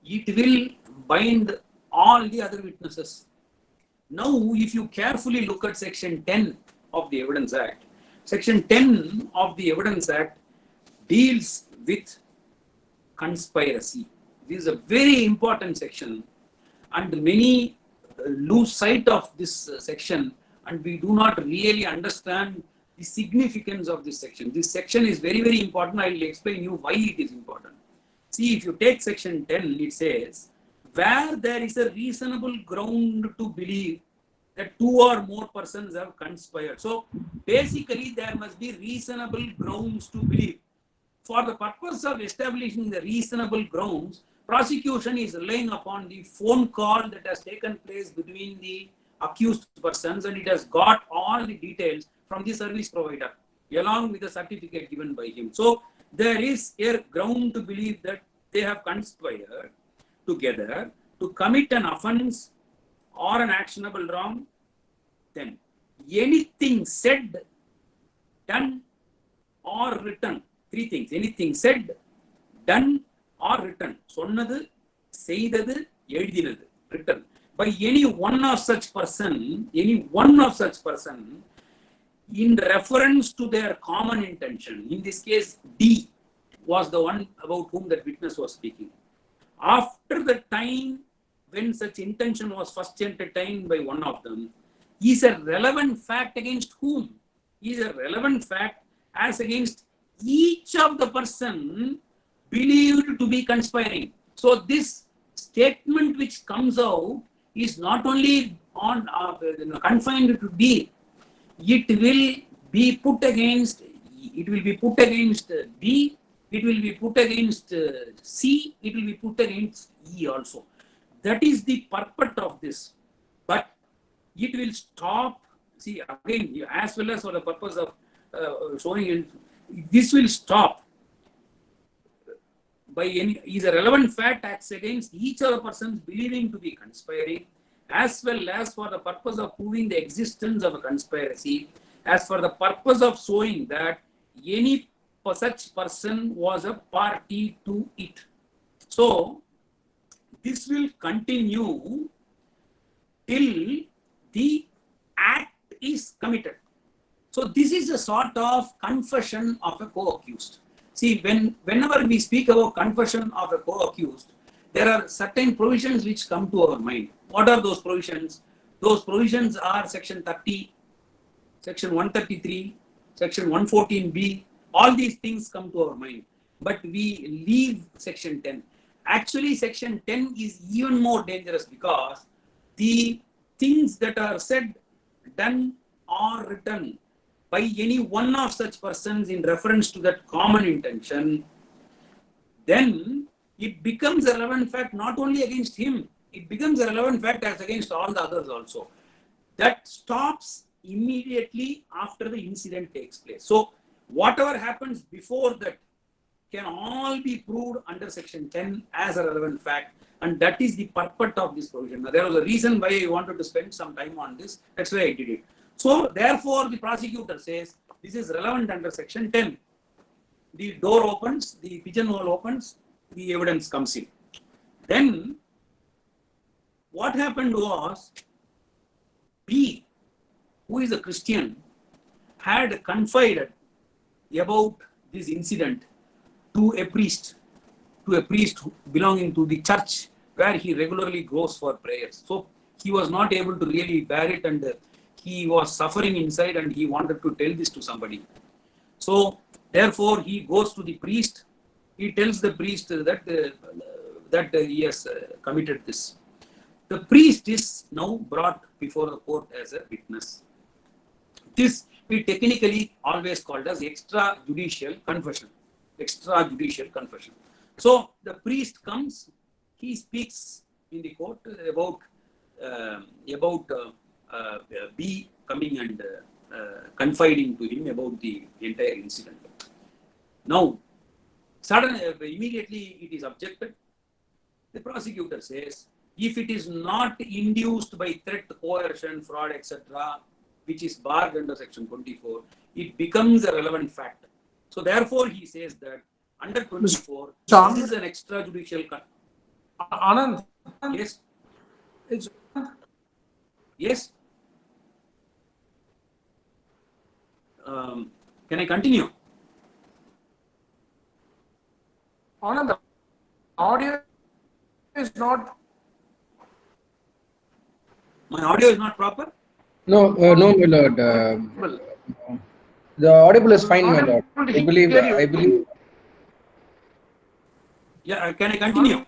[SPEAKER 2] it will bind all the other witnesses. Now, if you carefully look at section 10 of the Evidence Act, section 10 of the Evidence Act deals with conspiracy. This is a very important section, and many lose sight of this section, and we do not really understand the significance of this section. This section is very, very important. I will explain you why it is important. See, if you take section 10, it says, where there is a reasonable ground to believe that two or more persons have conspired. So basically, there must be reasonable grounds to believe. For the purpose of establishing the reasonable grounds, prosecution is relying upon the phone call that has taken place between the accused persons, and it has got all the details from the service provider along with the certificate given by him. So there is a ground to believe that they have conspired together to commit an offense or an actionable wrong. Then anything said, done, or written. Three things. Anything said, done, or written. Sonnadu, seidadu, ezhudinadu, written. By any one of such person, in reference to their common intention. In this case, D was the one about whom that witness was speaking. After the time when such intention was first entertained by one of them, is a relevant fact against whom? Is a relevant fact as against each of the person believed to be conspiring. So this statement which comes out is not only confined to D. It will be put against B, it will be put against C, it will be put against E also. That is the purpose of this. But it will stop, see again, as well as for the purpose of showing it, this will stop by any is a relevant fact acts against each of the persons believing to be conspiring, as well as for the purpose of proving the existence of a conspiracy, as for the purpose of showing that any such person was a party to it. So this will continue till the act is committed. So this is a sort of confession of a co-accused. See, whenever we speak about confession of a co-accused, there are certain provisions which come to our mind. What are those provisions? Those provisions are section 30, section 133, section 114b. All these things come to our mind, but we leave section 10. Actually, section 10 is even more dangerous because the things that are said, done, or written by any one of such persons in reference to that common intention, then it becomes a relevant fact not only against him, it becomes a relevant fact as against all the others also. That stops immediately after the incident takes place. So whatever happens before that can all be proved under section 10 as a relevant fact, and that is the purpose of this provision. Now, there was a reason why I wanted to spend some time on this, that's why I did it. So therefore the prosecutor says this is relevant under section 10. The door opens, the pigeonhole opens, the evidence comes in. Then what happened was, B, who is a Christian, had confided about this incident to a priest belonging to the church where he regularly goes for prayers. So he was not able to really bear it, and he was suffering inside, and he wanted to tell this to somebody. So therefore he goes to the priest. He tells the priest that he has committed this. The priest is now brought before the court as a witness. This we technically always called as extrajudicial confession. Extrajudicial confession. So the priest comes, he speaks in the court about B coming and confiding to him about the entire incident. Now, immediately it is objected. The prosecutor says, if it is not induced by threat, coercion, fraud, etc., which is barred under section 24, it becomes a relevant fact. So therefore, he says that under 24, this is an extrajudicial.
[SPEAKER 1] Anand.
[SPEAKER 2] Yes.
[SPEAKER 1] It's
[SPEAKER 2] Yes. Can I continue?
[SPEAKER 1] Anand, the audio is not.
[SPEAKER 2] My audio is not proper?
[SPEAKER 3] No, no, my lord. The audible is fine, my lord. I believe.
[SPEAKER 2] Yeah, can I continue?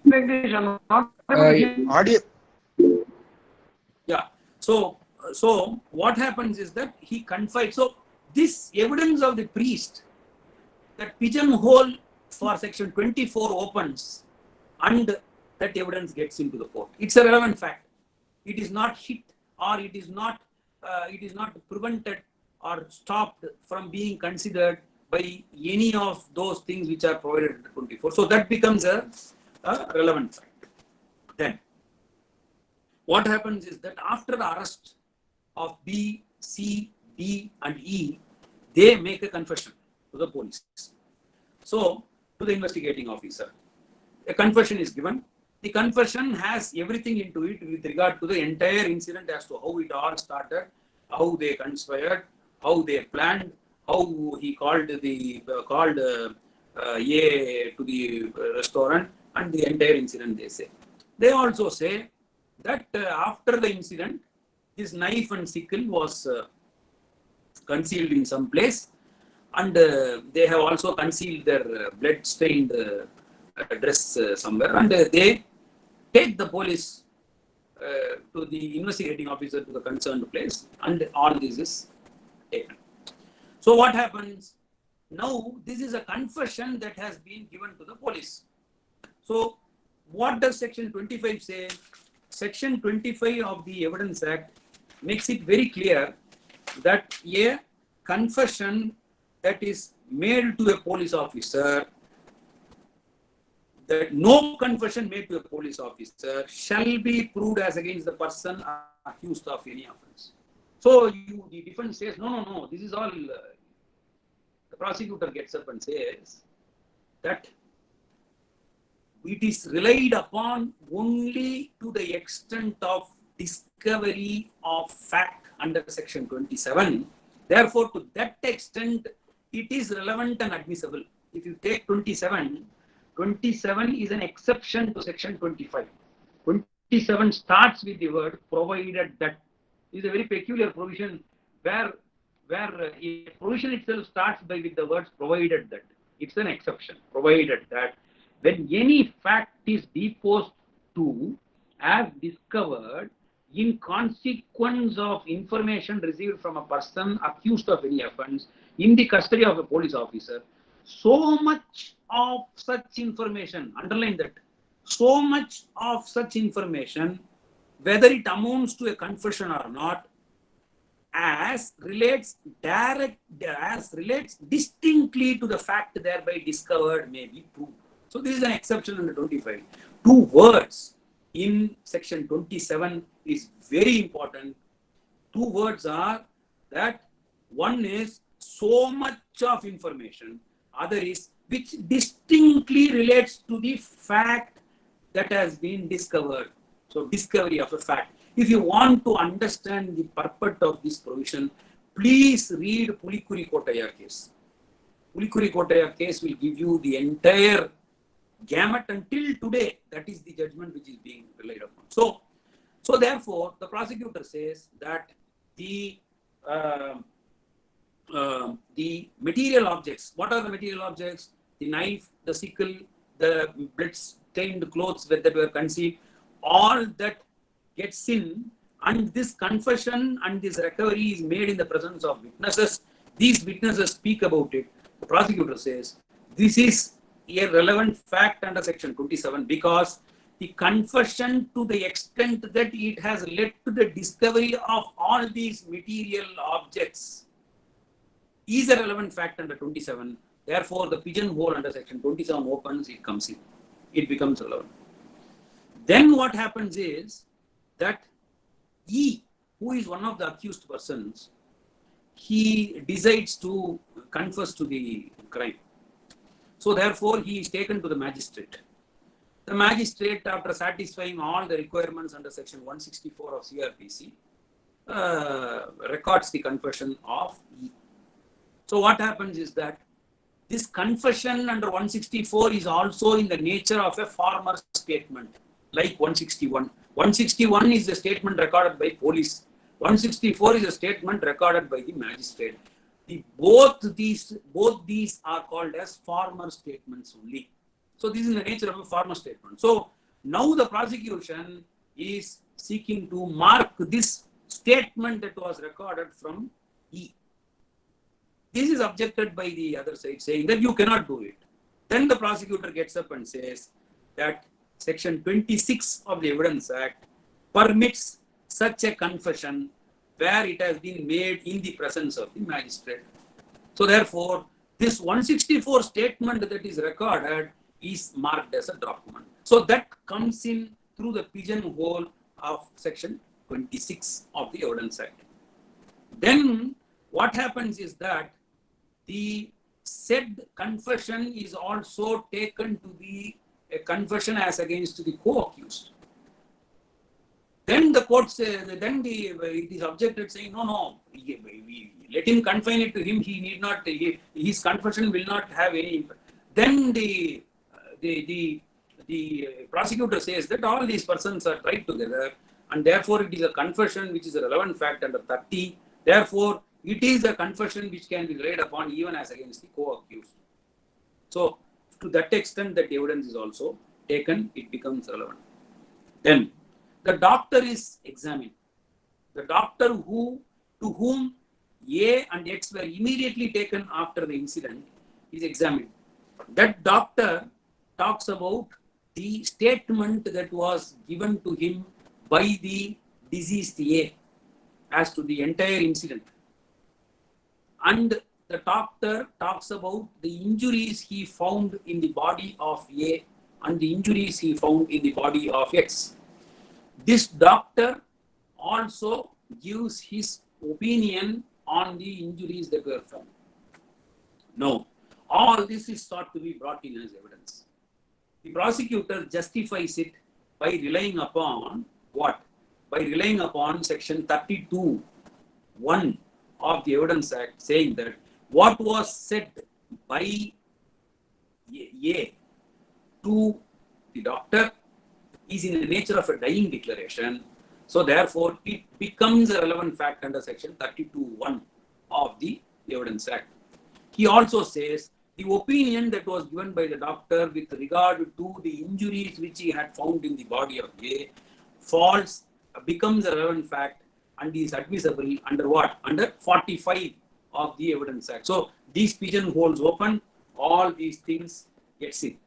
[SPEAKER 3] Audio.
[SPEAKER 2] Yeah. So what happens is that he confides. So this evidence of the priest, that pigeonhole for section 24 opens, and that evidence gets into the court. It's a relevant fact. It is not hit, or it is not prevented or stopped from being considered by any of those things which are provided under 24. So that becomes a relevant fact. Then what happens is that after the arrest of B, C, D, and E, they make a confession to the police. So to the investigating officer, a confession is given. The confession has everything into it with regard to the entire incident as to how it all started, how they conspired, how they planned, how he called A to the restaurant, and the entire incident they say. They also say that after the incident, his knife and sickle was concealed in some place, and they have also concealed their blood-stained dress somewhere, and they take the police to the investigating officer to the concerned place, and all this is taken. So what happens? now this is a confession that has been given to the police. So what does section 25 say? Section 25 of the Evidence Act makes it very clear that a confession that is made to a police officer, that no confession made to a police officer shall be proved as against the person accused of any offense. So the defense says, no, this is all, the prosecutor gets up and says that it is relied upon only to the extent of discovery of fact under section 27. Therefore, to that extent, it is relevant and admissible. If you take 27, 27 is an exception to section 25. 27 starts with the word provided that. Is a very peculiar provision where a provision itself starts with the words provided that. It's an exception, provided that when any fact is deposed to as discovered in consequence of information received from a person accused of any offense in the custody of a police officer, so much of such information, underline that, so much of such information, whether it amounts to a confession or not, as relates distinctly to the fact thereby discovered may be proved. So this is an exception under 25. Two words in section 27 is very important. Two words are that one is so much of information, other is which distinctly relates to the fact that has been discovered. So discovery of a fact. If you want to understand the purport of this provision, please read Pulikuri Kottayar case. Pulikuri Kottayar case will give you the entire gamut until today. That is the judgment which is being relied upon. So therefore, the prosecutor says that the material objects. What are the material objects? The knife, the sickle, the blood-stained clothes that were conceived, all that gets in, and this confession and this recovery is made in the presence of witnesses. These witnesses speak about it. The prosecutor says this is a relevant fact under section 27 because the confession, to the extent that it has led to the discovery of all these material objects, is a relevant fact under 27. Therefore, the pigeonhole under section 27 opens, it comes in. It becomes relevant. Then what happens is that E, who is one of the accused persons, he decides to confess to the crime. So therefore, he is taken to the magistrate. The magistrate, after satisfying all the requirements under section 164 of CRPC, records the confession of E. So what happens is that this confession under 164 is also in the nature of a former statement, like 161. 161 is a statement recorded by police. 164 is a statement recorded by the magistrate. Both these are called as former statements only. So this is the nature of a former statement. So now the prosecution is seeking to mark this statement that was recorded from E. This is objected by the other side, saying that you cannot do it. Then the prosecutor gets up and says that section 26 of the Evidence Act permits such a confession where it has been made in the presence of the magistrate. So therefore, this 164 statement that is recorded is marked as a document. So that comes in through the pigeonhole of section 26 of the Evidence Act. Then what happens is that the said confession is also taken to be a confession as against the co-accused. Then the court says, then it is objected saying, no, we let him confine it to him. He need not, his confession will not have any impact. Then the prosecutor says that all these persons are tried together, and therefore it is a confession which is a relevant fact under 30. Therefore, it is a confession which can be relied upon even as against the co-accused. So, to that extent that evidence is also taken, it becomes relevant. Then, the doctor is examined. The doctor to whom A and X were immediately taken after the incident is examined. That doctor talks about the statement that was given to him by the deceased A as to the entire incident. And the doctor talks about the injuries he found in the body of A and the injuries he found in the body of X. This doctor also gives his opinion on the injuries that were found. No, all this is thought to be brought in as evidence. The prosecutor justifies it by relying upon what? By relying upon section 32(1) of the Evidence Act, saying that what was said by A to the doctor is in the nature of a dying declaration. So therefore, it becomes a relevant fact under section 32(1) of the Evidence Act. He also says the opinion that was given by the doctor with regard to the injuries which he had found in the body of A becomes a relevant fact and is admissible under what? Under 45 of the Evidence Act. So these pigeonholes open, all these things gets in.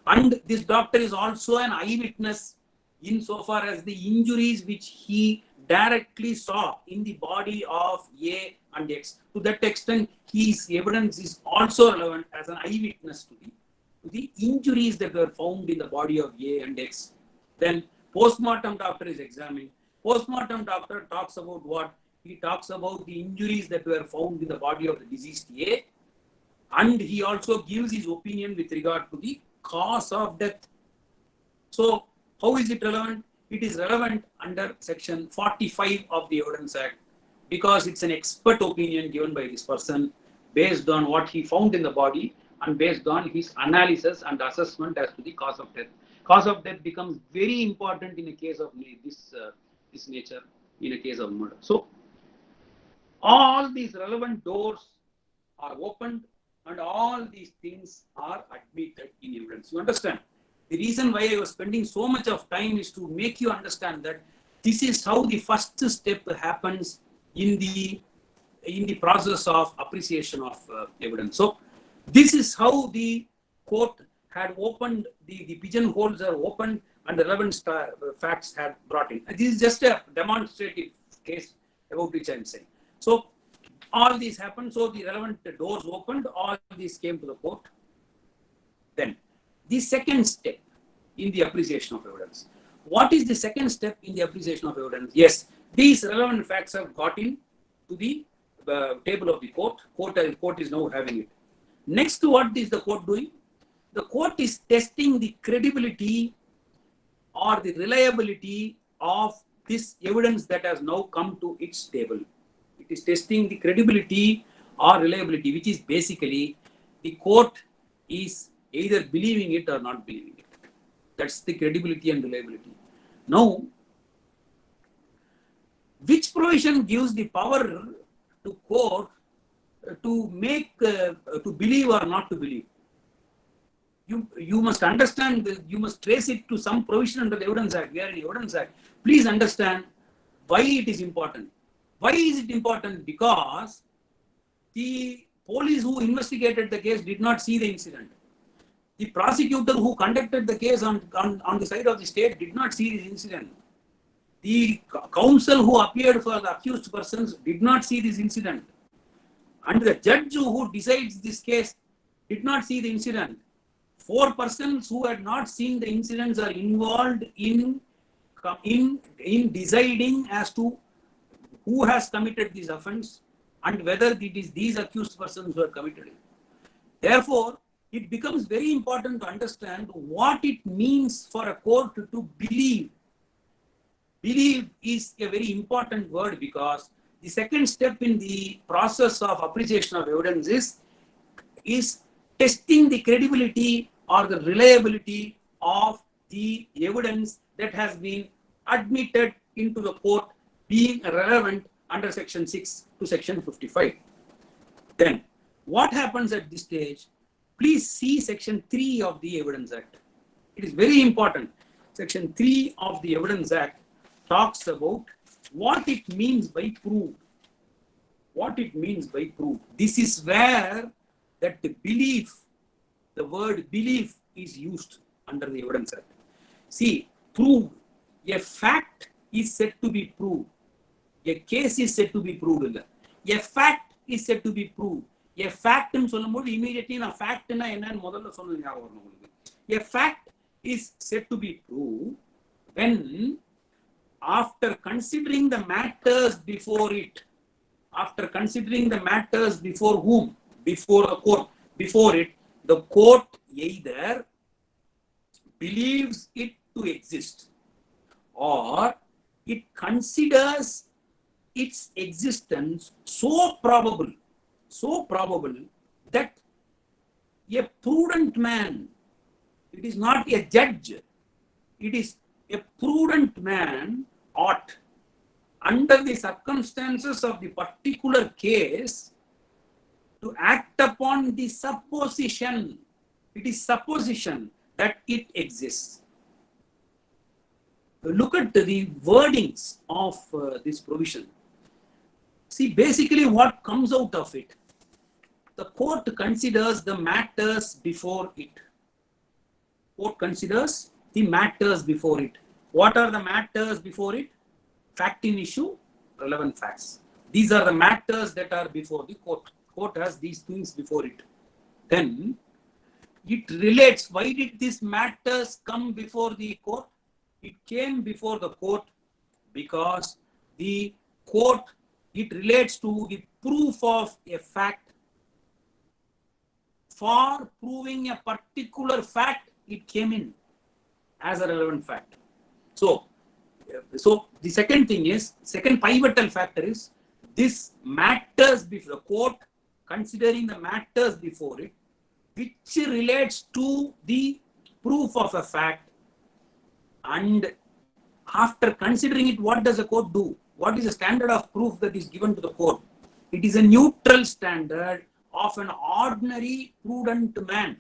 [SPEAKER 2] And this doctor is also an eyewitness insofar as the injuries which he directly saw in the body of A and X. To that extent, his evidence is also relevant as an eyewitness to the injuries that were found in the body of A and X. Then postmortem doctor is examined. Postmortem doctor talks about what? He talks about the injuries that were found in the body of the deceased A, and he also gives his opinion with regard to the cause of death. So, how is it relevant? It is relevant under section 45 of the Evidence Act because it's an expert opinion given by this person based on what he found in the body and based on his analysis and assessment as to the cause of death. Cause of death becomes very important in a case of this nature, in a case of murder. So, all these relevant doors are opened and all these things are admitted in evidence. You understand? The reason why I was spending so much of time is to make you understand that this is how the first step happens in the process of appreciation of evidence. So this is how the court had opened, the pigeonholes are opened and the relevant facts had brought in. And this is just a demonstrative case about which I am saying. So all these happened, so the relevant doors opened, all these came to the court. Then the second step in the appreciation of evidence. What is the second step in the appreciation of evidence? Yes, these relevant facts have got in to the table of the court. Court is now having it. Next, what is the court doing? The court is testing the credibility or the reliability of this evidence that has now come to its table. It is testing the credibility or reliability, which is basically the court is either believing it or not believing it. That's the credibility and reliability. Now, which provision gives the power to court to make, to believe or not to believe? You must understand, you must trace it to some provision under the Evidence Act. We are in the Evidence Act. Please understand why it is important. Why is it important? Because the police who investigated the case did not see the incident. The prosecutor who conducted the case on the side of the state did not see this incident. The counsel who appeared for the accused persons did not see this incident. And the judge who decides this case did not see the incident. 4 persons who had not seen the incidents are involved in deciding as to who has committed this offense and whether it is these accused persons who have committed it. Therefore, it becomes very important to understand what it means for a court to believe. Believe is a very important word because the second step in the process of appreciation of evidence is testing the credibility or the reliability of the evidence that has been admitted into the court being relevant under section 6 to section 55. Then, what happens at this stage? Please see section 3 of the Evidence Act. It is very important. Section 3 of the Evidence Act talks about what it means by proved. What it means by proved. This is where that belief, the word belief is used under the Evidence Act. See, prove. A fact is said to be proved. A case is said to be proved. A fact is said to be proved. A fact in சொல்லும்போது immediately நான் fact னா என்னன்னு முதல்ல சொன்னது ஞாபகம் வரும் உங்களுக்கு. A fact is said to be proved when, after considering the matters before it, after considering the matters before whom? Before the court. Before it, the court either believes it to exist or it considers its existence so probable that a prudent man, it is not a judge, it is a prudent man ought, under the circumstances of the particular case, to act upon the supposition, it is supposition that it exists. Look at the wordings of this provision. See, basically what comes out of it. The court considers the matters before it. Court considers the matters before it. What are the matters before it? Fact in issue, relevant facts. These are the matters that are before the court. Court has these things before it. Then it relates. Why did these matters come before the court? It came before the court because the court, it relates to the proof of a fact. For proving a particular fact, it came in as a relevant fact. So the second thing is, second pivotal factor is, this matters before the court, considering the matters before it, which relates to the proof of a fact. And after considering it, what does the court do? What is the standard of proof that is given to the court? It is a neutral standard of an ordinary prudent man.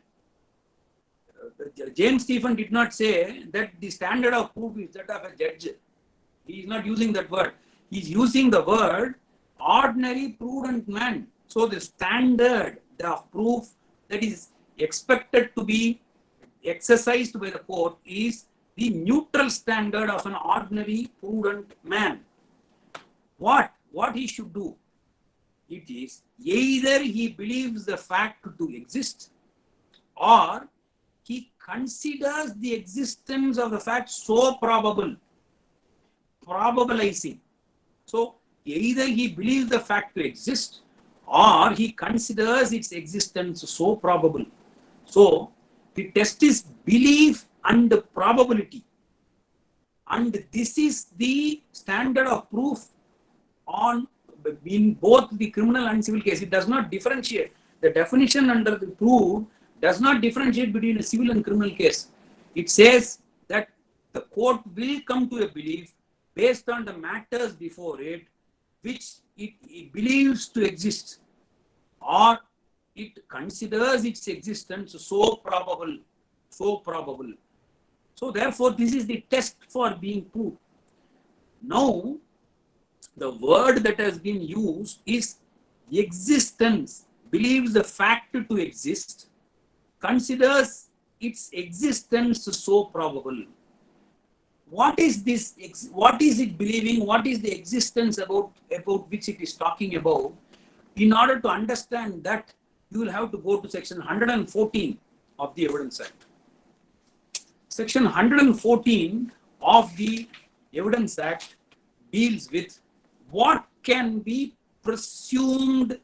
[SPEAKER 2] James Stephen did not say that the standard of proof is that of a judge. He is not using that word. He is using the word ordinary prudent man. So the standard of proof that is expected to be exercised by the court is the neutral standard of an ordinary prudent man. What he should do? It is either he believes the fact to exist or he considers the existence of the fact so probable, probabilizing. So either he believes the fact to exist or he considers its existence so probable. So the test is belief and probability. And this is the standard of proof on in both the criminal and civil case. It does not differentiate. The definition under the proof does not differentiate between a civil and criminal case. It says that the court will come to a belief based on the matters before it, which it believes to exist, or it considers its existence so probable. So therefore, this is the test for being proved. Now, the word that has been used is existence, believes the fact to exist, considers its existence so probable. What is this? What is it believing? What is the existence about which it is talking about? In order to understand that, you will have to go to section 114 of the Evidence Act. Section 114 of the Evidence Act deals with what can be presumed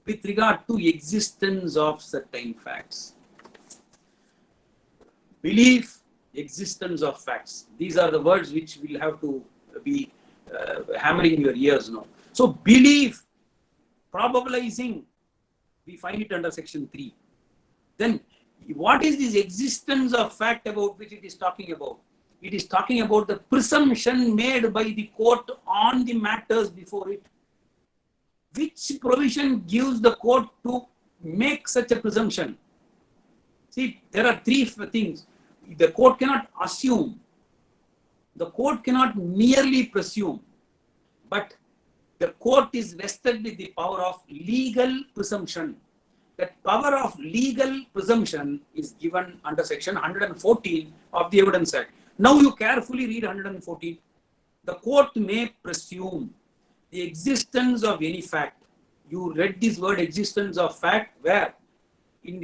[SPEAKER 2] with regard to existence of certain facts. Belief, existence of facts. These are the words which will have to be hammering your ears now. So belief, probabilizing, we find it under section 3. Then what is this existence of fact about which it is talking about? It is talking about the presumption made by the court on the matters before it. Which provision gives the court to make such a presumption? See, there are three things. The court cannot assume. The court cannot merely presume. But the court is vested with the power of legal presumption. that power of legal presumption is given under section 114 of the Evidence Act. Now you carefully read 114. The court may presume the existence of any fact. You read this word existence of fact where?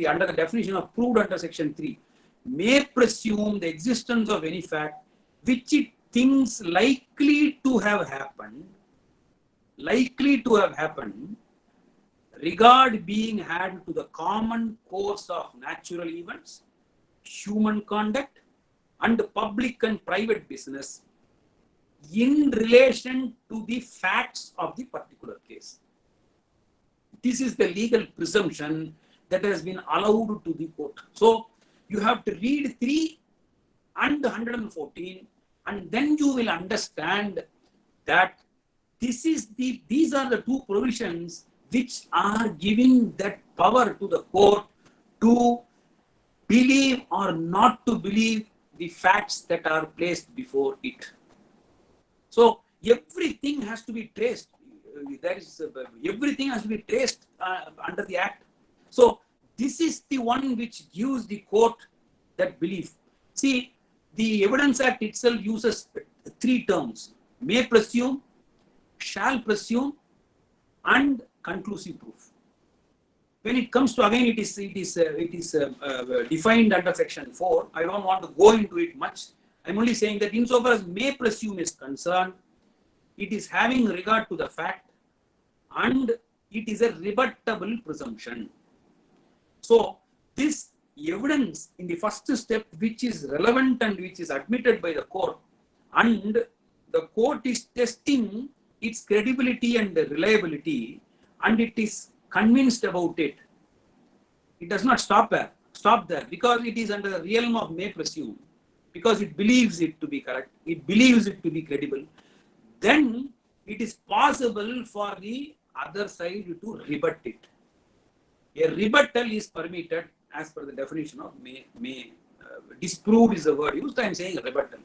[SPEAKER 2] Under the definition of proved under section 3. May presume the existence of any fact which it thinks likely to have happened, regard being had to the common course of natural events, human conduct, and public and private business in relation to the facts of the particular case. This is the legal presumption that has been allowed to the court. So you have to read 3 and 114, and then you will understand that these are the two provisions which are giving that power to the court to believe or not to believe the facts that are placed before it. So everything has to be traced. Everything has to be traced under the Act. So this is the one which gives the court that belief. See, the Evidence Act itself uses 3 terms: may presume, shall presume, and conclusive proof. When it comes to, again, it is defined under section 4. I don't want to go into it much. I'm only saying that insofar as may presume is concerned, it is having regard to the fact and it is a rebuttable presumption. So this evidence in the first step, which is relevant and which is admitted by the court, and the court is testing its credibility and reliability, and it is convinced about it. It does not stop there because it is under the realm of may presume, because it believes it to be correct, it believes it to be credible. Then it is possible for the other side to rebut it. A rebuttal is permitted as per the definition of may. Disproved is the word used. I am saying rebuttal.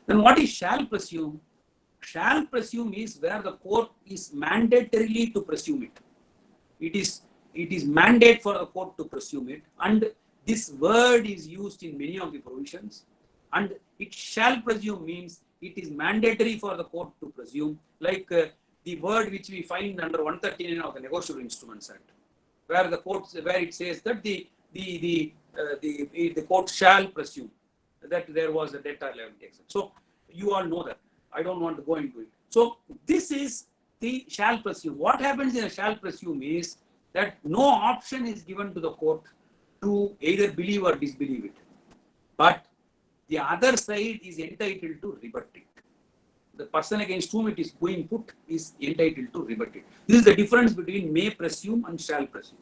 [SPEAKER 2] Then what is shall presume? Shall presume is where the court is mandatorily to presume it. It is mandate for the court to presume it, and this word is used in many of the provisions. And it shall presume means it is mandatory for the court to presume, like the word which we find under 139 of the Negotiable Instruments Act, where it says that the court shall presume that there was a debt or liability, etc. So you all know that. I don't want to go into it. So this is the shall presume. What happens in a shall presume is that no option is given to the court to either believe or disbelieve it, but the other side is entitled to rebut it. The person against whom it is going put is entitled to rebut it. This is the difference between may presume and shall presume.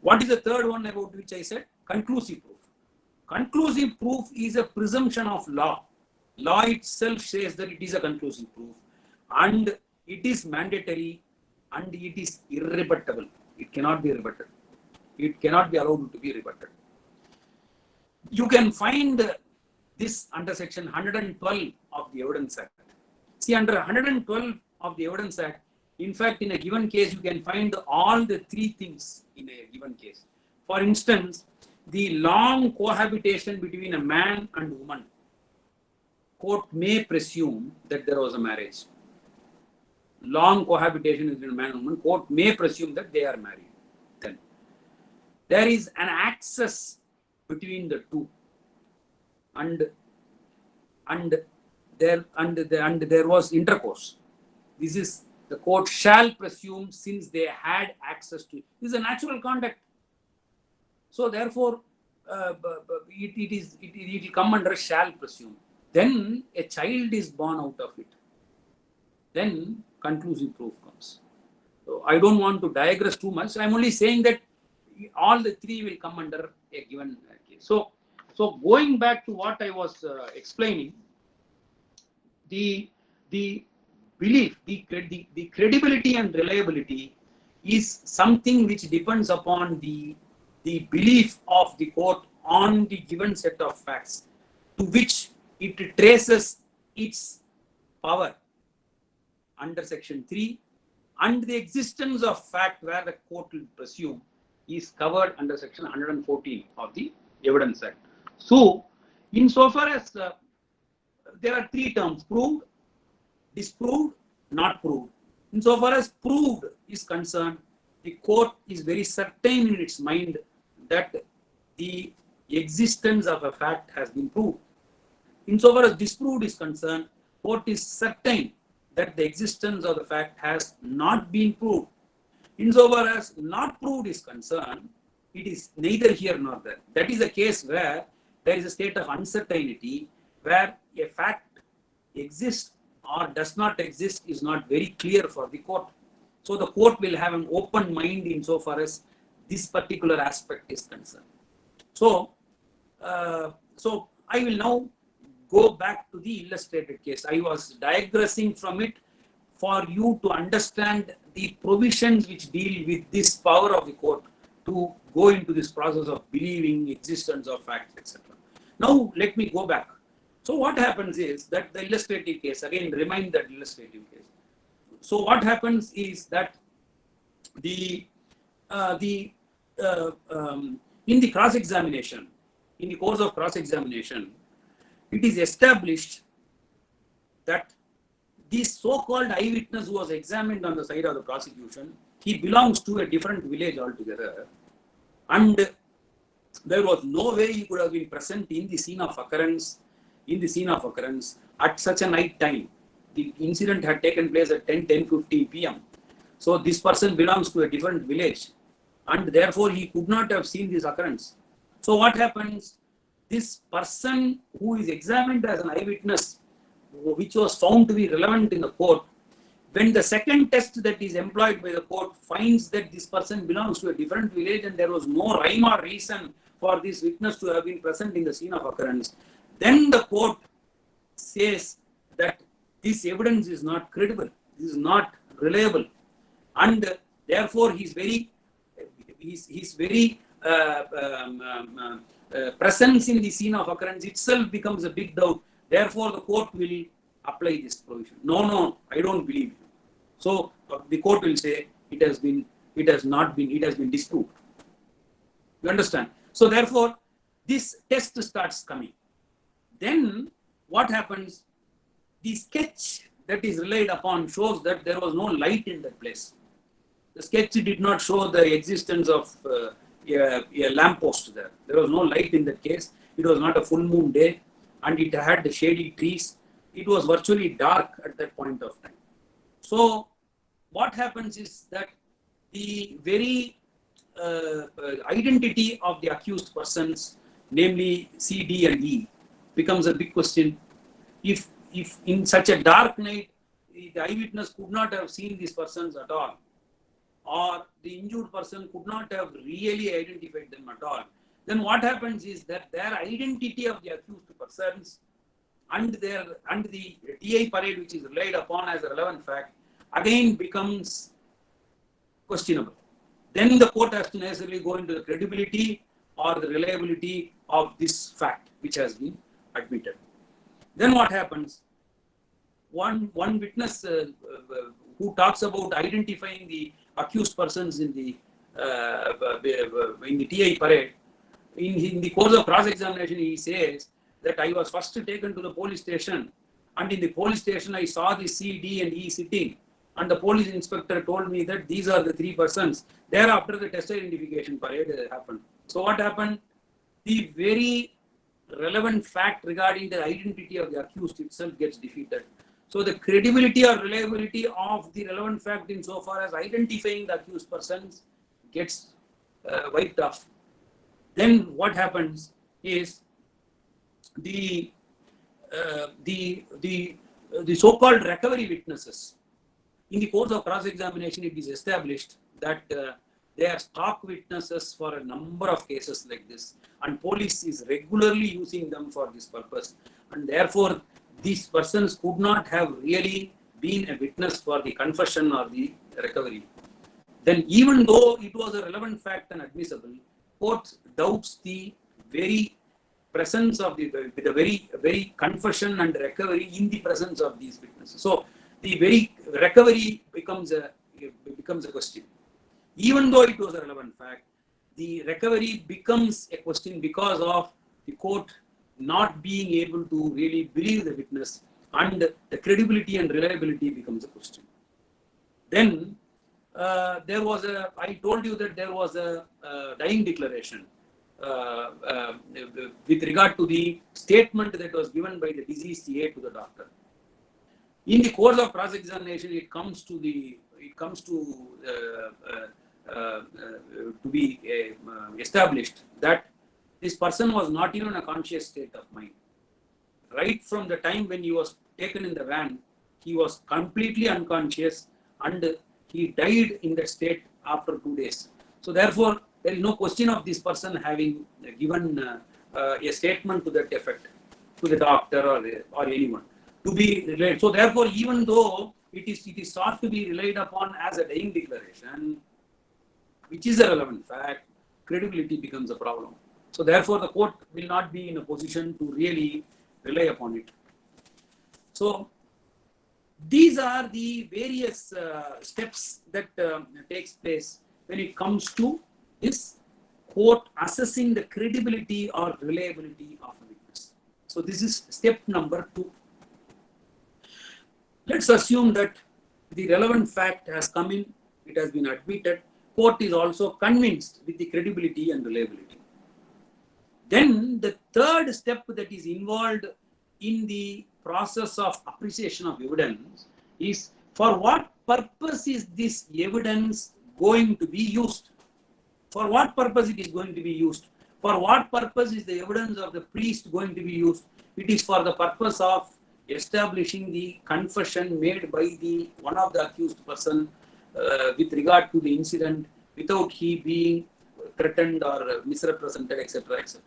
[SPEAKER 2] What is the third one about which I said? Conclusive proof. Conclusive proof is a presumption of law. Law itself says that it is a conclusive proof, and it is mandatory, and it is irrebuttable. It cannot be rebutted. It cannot be allowed to be rebutted. You can find this under section 112 of the Evidence Act. See, under 112 of the Evidence Act, in fact, in a given case, you can find all the 3 things in a given case. For instance, the long cohabitation between a man and woman. Court may presume that there was a marriage. Long cohabitation between a man and woman. Court may presume that they are married. Then there is an access between the two, and there was intercourse. This is the court shall presume since they had access to it. This is a natural conduct. So therefore, it will come under shall presume. Then a child is born out of it. Then conclusive proof comes. So I don't want to digress too much. I'm only saying that all the 3 will come under a given case. So going back to what I was explaining, the belief, the credibility and reliability is something which depends upon the belief of the court on the given set of facts, to which it traces its power under section 3, and the existence of fact where the court will presume is covered under section 114 of the Evidence Act. So, insofar as there are three terms: proved, disproved, not proved. Insofar as proved is concerned, the court is very certain in its mind that the existence of a fact has been proved. Insofar as disproved is concerned, court is certain that the existence of the fact has not been proved. Insofar as not proved is concerned, it is neither here nor there. That is a case where there is a state of uncertainty, where a fact exists or does not exist is not very clear for the court. So the court will have an open mind insofar as this particular aspect is concerned. So, so I will now go back to the illustrated case. I was digressing from it for you to understand the provisions which deal with this power of the court to go into this process of believing existence of facts, etc. Now let me go back. So what happens is that the illustrative case, again remind that illustrative case. So what happens is that in the cross-examination, in the course of cross-examination, it is established that this so-called eyewitness who was examined on the side of the prosecution, he belongs to a different village altogether, and there was no way he could have been present in the scene of occurrence. At such a night time. The incident had taken place at 10:50 p.m. So this person belongs to a different village, and therefore he could not have seen this occurrence. So what happens? This person who is examined as an eyewitness, which was found to be relevant in the court, when the second test that is employed by the court finds that this person belongs to a different village and there was no rhyme or reason for this witness to have been present in the scene of occurrence, then the court says that this evidence is not credible, this is not reliable, and therefore his very presence in the scene of occurrence itself becomes a big doubt. Therefore, the court will apply this provision. No, I don't believe you. So the court will say it has been disproved. You understand? So therefore, this test starts coming. Then what happens? The sketch that is relied upon shows that there was no light in that place. The sketch did not show the existence of a lamppost there. There was no light in that case. It was not a full moon day, and it had shady trees. It was virtually dark at that point of time. So what happens is that the very identity of the accused persons, namely C, D, and E, becomes a big question. If in such a dark night, the eyewitness could not have seen these persons at all, or the injured person could not have really identified them at all, then what happens is that their identity of the accused persons and the DI parade, which is relied upon as a relevant fact, again becomes questionable. Then the court has to necessarily go into the credibility or the reliability of this fact which has been admitted. Then what happens? One witness who talks about identifying the accused persons in the TI parade, in the course of cross-examination, he says that I was first taken to the police station, and in the police station I saw the C, D, and E sitting, and the police inspector told me that these are the three persons. Thereafter, the test identification parade happened. So what happened? The very relevant fact regarding the identity of the accused itself gets defeated. So the credibility or reliability of the relevant fact insofar as identifying the accused persons gets wiped off. Then what happens is the so-called recovery witnesses. In the course of cross-examination, it is established that they are stock witnesses for a number of cases like this, and police is regularly using them for this purpose, and therefore these persons could not have really been a witness for the confession or the recovery. Then even though it was a relevant fact and admissible, court doubts the very presence of the very confession and recovery in the presence of these witnesses. So the very recovery becomes a question. Even though it was a relevant fact, the recovery becomes a question because of the court not being able to really believe the witness, and the credibility and reliability becomes a question. Then there was I told you that there was a dying declaration with regard to the statement that was given by the deceased A to the doctor. In the course of cross-examination, it comes to be established that this person was not even in a conscious state of mind. Right from the time when he was taken in the van, he was completely unconscious, and he died in that state after 2 days. So therefore, there is no question of this person having given a statement to that effect to the doctor or anyone to be related. So therefore, even though it is sought to be relied upon as a dying declaration, which is a relevant fact, credibility becomes a problem. So therefore, the court will not be in a position to really rely upon it. So these are the various steps that takes place when it comes to this court assessing the credibility or reliability of a witness. So this is step number 2. Let's assume that the relevant fact has come in, it has been admitted, court is also convinced with the credibility and reliability. Then the third step that is involved in the process of appreciation of evidence is, for what purpose is this evidence going to be used? For what purpose it is going to be used? For what purpose is the evidence of the priest going to be used? It is for the purpose of establishing the confession made by the one of the accused person with regard to the incident without he being threatened or misrepresented, etc., etc.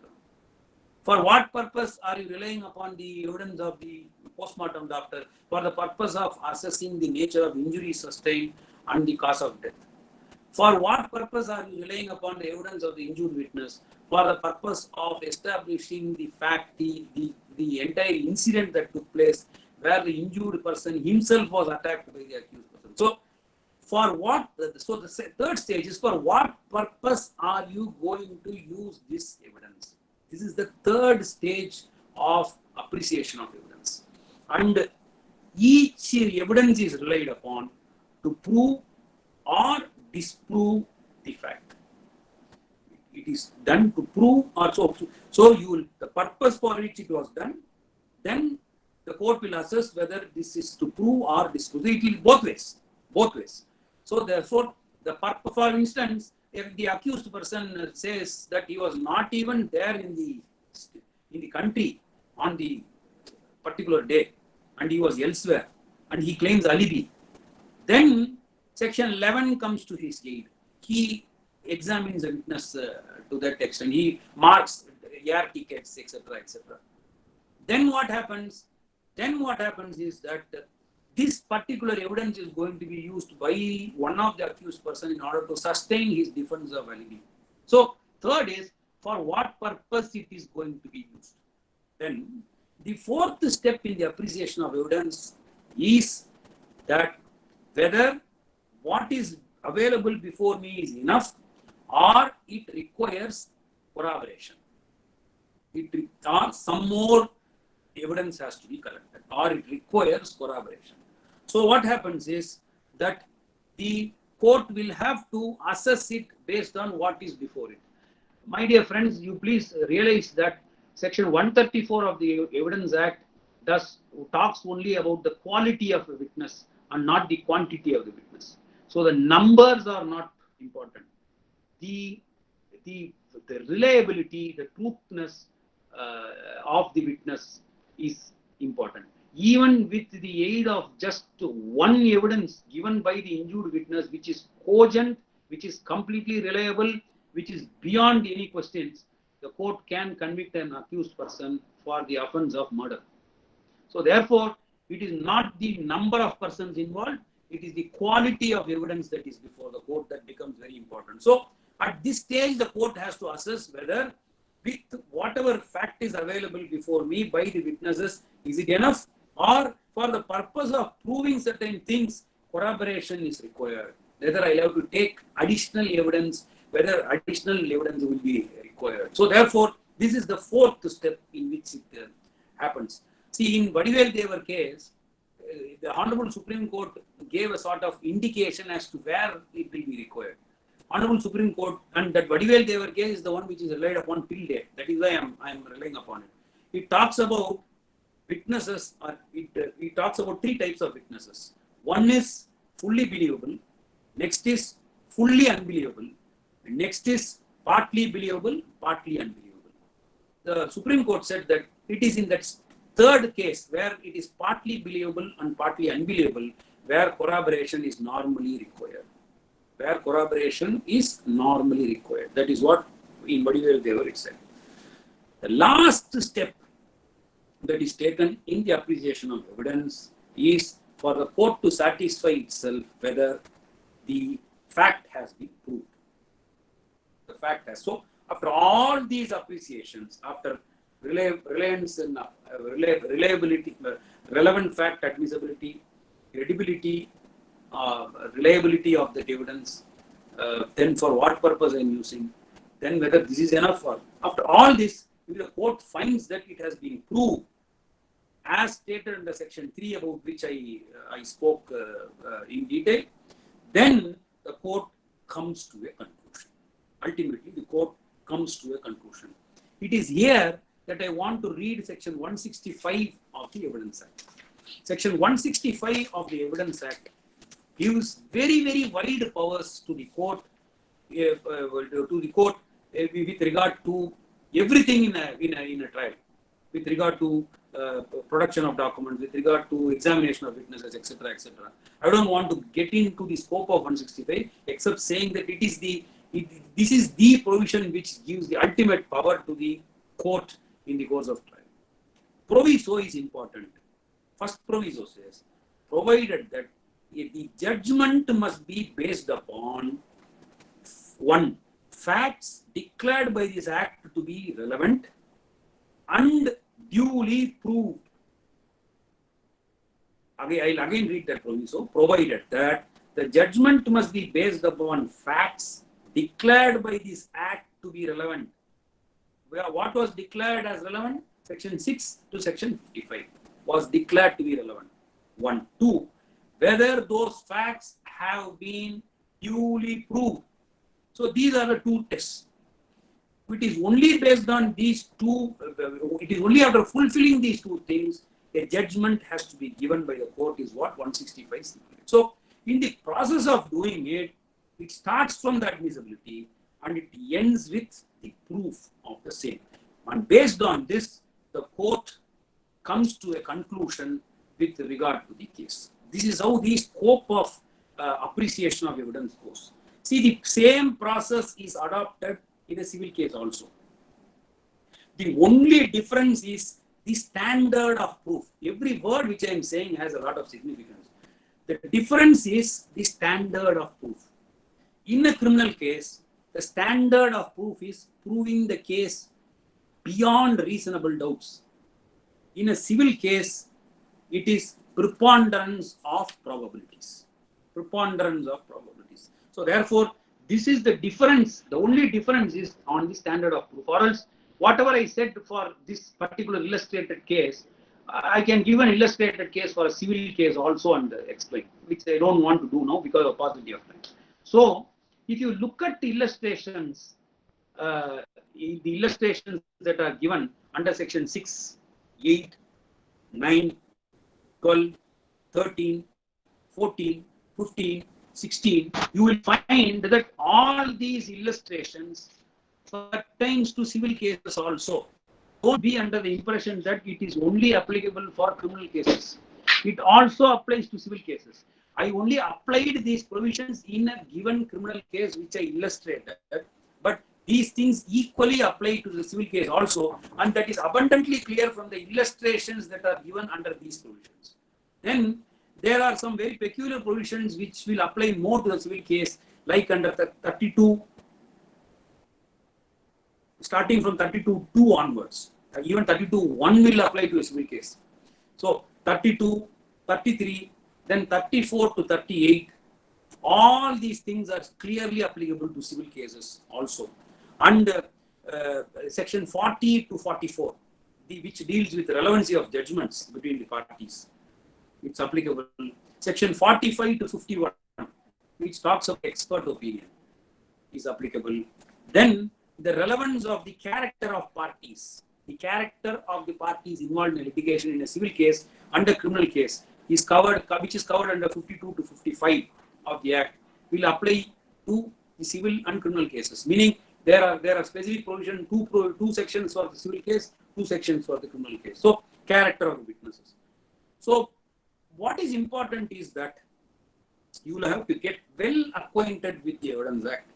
[SPEAKER 2] For what purpose are you relying upon the evidence of the postmortem doctor? For the purpose of assessing the nature of injury sustained and the cause of death. For what purpose are you relying upon the evidence of the injured witness? For the purpose of establishing the fact, the entire incident that took place where the injured person himself was attacked by the accused person. So, for what? So the third stage is, for what purpose are you going to use this evidence? This is the third stage of appreciation of evidence. And each evidence is relied upon to prove or disprove the fact. It is done to prove or so you will, the purpose for which it was done, then the court will assess whether this is to prove or disprove. It will both ways. So therefore, the purpose, for instance, if the accused person says that he was not even there in the country on the particular day and he was elsewhere and he claims alibi, then section 11 comes to his aid. He examines the witness to that extent. He marks air tickets, etc., etc. Then what happens? Then what happens is that this particular evidence is going to be used by one of the accused person in order to sustain his defense of alibi. So third is, for what purpose it is going to be used. Then the fourth step in the appreciation of evidence is that whether what is available before me is enough or it requires corroboration. Or some more evidence has to be collected, or it requires corroboration. So what happens is that the court will have to assess it based on what is before it. My dear friends, you please realize that section 134 of the Evidence Act talks only about the quality of a witness and not the quantity of the witness. So the numbers are not important. The reliability, the truthness of the witness is important. Even with the aid of just one evidence given by the injured witness, which is cogent, which is completely reliable, which is beyond any questions, the court can convict an accused person for the offense of murder. So therefore, it is not the number of persons involved, it is the quality of evidence that is before the court that becomes very important. So at this stage, the court has to assess whether with whatever fact is available before me by the witnesses, is it enough, or for the purpose of proving certain things, corroboration is required. Whether I have to take additional evidence whether additional evidence will be required. So therefore, this is the fourth step in which it happens. See, in Vadivel Devar case, the Honorable Supreme Court gave a sort of indication as to where it will be required. Honorable Supreme Court, and that Vadivel Devar case is the one which is relied upon till date. That is why I am relying upon it. It talks about witnesses, it talks about three types of witnesses. One is fully believable, next is fully unbelievable, and next is partly believable, partly unbelievable. The Supreme Court said that it is in that third case where it is partly believable and partly unbelievable where corroboration is normally required. Where corroboration is normally required. That is what in Vadivel Devar it said. The last step that is taken in the appreciation of evidence is for the court to satisfy itself whether the fact has been proved. The fact has. So, after all these appreciations, after reliance and reliability, relevant fact admissibility, credibility, reliability of the evidence, then for what purpose I am using, then whether this is enough or after all this, if the court finds that it has been proved as stated under section 3 about which I spoke in detail, then the court comes to a conclusion. Ultimately, the court comes to a conclusion. It is here that I want to read section 165 of the Evidence Act. Section 165 of the Evidence Act gives very, very wide powers to the court, with regard to everything in a trial, with regard to production of documents, with regard to examination of witnesses, etc., etc. I don't want to get into the scope of 165, except saying that this is the provision which gives the ultimate power to the court in the course of trial. Proviso is important. First proviso says, provided that the judgment must be based upon one, facts declared by this act to be relevant and duly proved. I'll again read that proviso. Provided that the judgment must be based upon facts declared by this act to be relevant. What was declared as relevant? Section 6 to section 55 was declared to be relevant. 1. 2. Whether those facts have been duly proved. So these are the two tests. It is only based on these two, it is only after fulfilling these two things, a judgment has to be given by the court is what 165 stipulates. So in the process of doing it, it starts from the admissibility and it ends with the proof of the same. And based on this, the court comes to a conclusion with regard to the case. This is how the scope of appreciation of evidence goes. See, the same process is adopted in a civil case also. The only difference is the standard of proof. Every word which I am saying has a lot of significance. The difference is the standard of proof. In a criminal case, the standard of proof is proving the case beyond reasonable doubts. In a civil case, it is preponderance of probabilities. Preponderance of probabilities. So therefore, this is the difference. The only difference is on the standard of proof. Or else, whatever I said for this particular illustrated case, I can give an illustrated case for a civil case also and explain, which I don't want to do now because of paucity of time. So, if you look at the illustrations that are given under section 6, 8, 9, 12, 13, 14, 15, 16, you will find that all these illustrations pertains to civil cases also. Don't be under the impression that it is only applicable for criminal cases. It also applies to civil cases. I only applied these provisions in a given criminal case which I illustrated, but these things equally apply to the civil case also, and that is abundantly clear from the illustrations that are given under these provisions. Then there are some very peculiar provisions which will apply more to the civil case, like under 32, starting from 32(2) onwards. Even 32(1) will apply to a civil case. So 32, 33, then 34 to 38, All these things are clearly applicable to civil cases also. And section 40 to 44, which deals with the relevancy of judgments between the parties, it's applicable. Section 45 to 51, which talks of expert opinion, is applicable. Then the relevance of the character of parties, the character of the parties involved in litigation in a civil case and a criminal case is covered, which is covered under 52 to 55 of the Act, will apply to the civil and criminal cases. Meaning there are specific provision, two sections for the civil case, two sections for the criminal case. So character of the witnesses. So what is important is that you will have to get well acquainted with the Evidence Act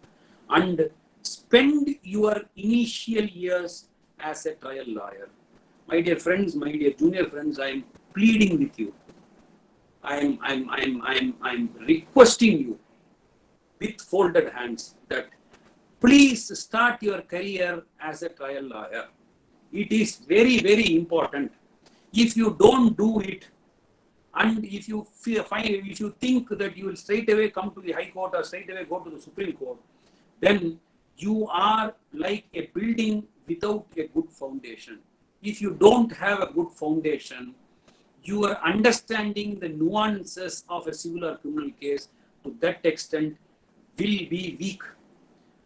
[SPEAKER 2] and spend your initial years as a trial lawyer. My dear friends, my dear junior friends, I am pleading with you. I'm requesting you with folded hands that please start your career as a trial lawyer. It is very, very important. If you don't do it, and if you think that you will straight away come to the High Court or straight away go to the Supreme Court, then you are like a building without a good foundation. If you don't have a good foundation, your understanding the nuances of a civil or criminal case to that extent will be weak.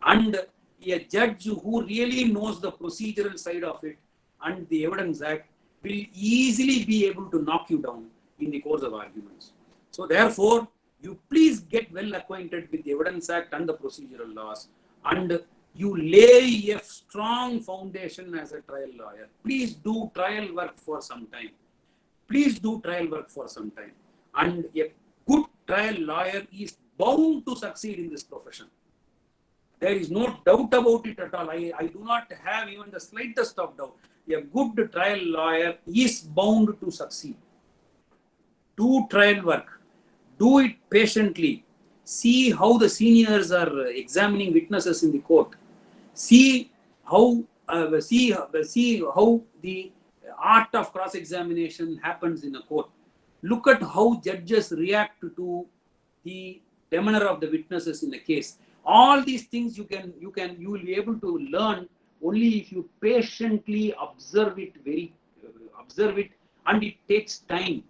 [SPEAKER 2] And a judge who really knows the procedural side of it and the Evidence Act will easily be able to knock you down in the course of arguments. So therefore, you please get well acquainted with the Evidence Act and the procedural laws, and you lay a strong foundation as a trial lawyer. Please do trial work for some time. Please do trial work for some time. And a good trial lawyer is bound to succeed in this profession. There is no doubt about it at all. I do not have even the slightest of doubt. A good trial lawyer is bound to succeed. Do trial work. Do it patiently. See how the seniors are examining witnesses in the court. See how the art of cross-examination happens in a court. Look at how judges react to the demeanor of the witnesses in a case. All these things you will be able to learn only if you patiently observe it, and it takes time.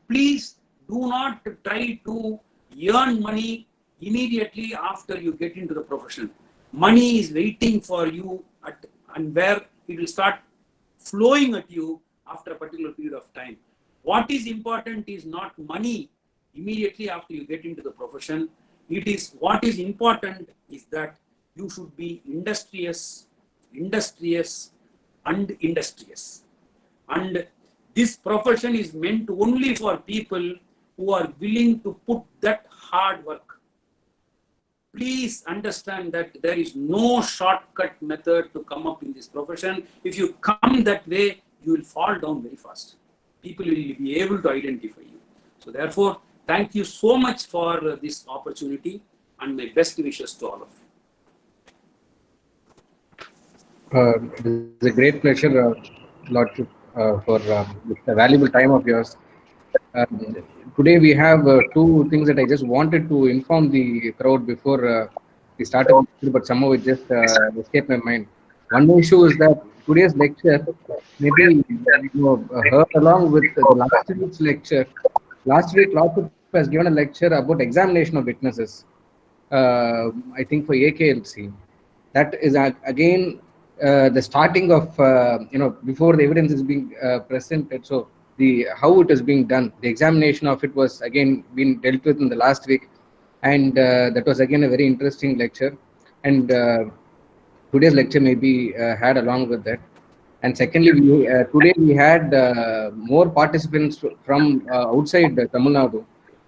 [SPEAKER 2] Please do not try to earn money immediately after you get into the profession. Money is waiting for you and where it will start flowing at you after a particular period of time. What is important is not money immediately after you get into the profession. What is important is that you should be industrious. And this profession is meant only for people who are willing to put that hard work. Please understand that there is no shortcut method to come up in this profession. If you come that way, you will fall down very fast. People will be able to identify you. So therefore, thank you so much for this opportunity and my best wishes to all of you.
[SPEAKER 3] It's a great pleasure, Lordship, for the valuable time of yours. Today we have two things that I just wanted to inform the crowd before we started, but somehow it just escaped my mind. One issue is that today's lecture maybe heard along with the last week's lecture. Last week, Lordship has given a lecture about examination of witnesses. I think for AKLC. That is again the starting of before the evidence is being presented. So how it is being done, the examination of it was again being dealt with in the last week, and that was again a very interesting lecture. And today's lecture may be had along with that. And secondly, today we had more participants from outside Tamil Nadu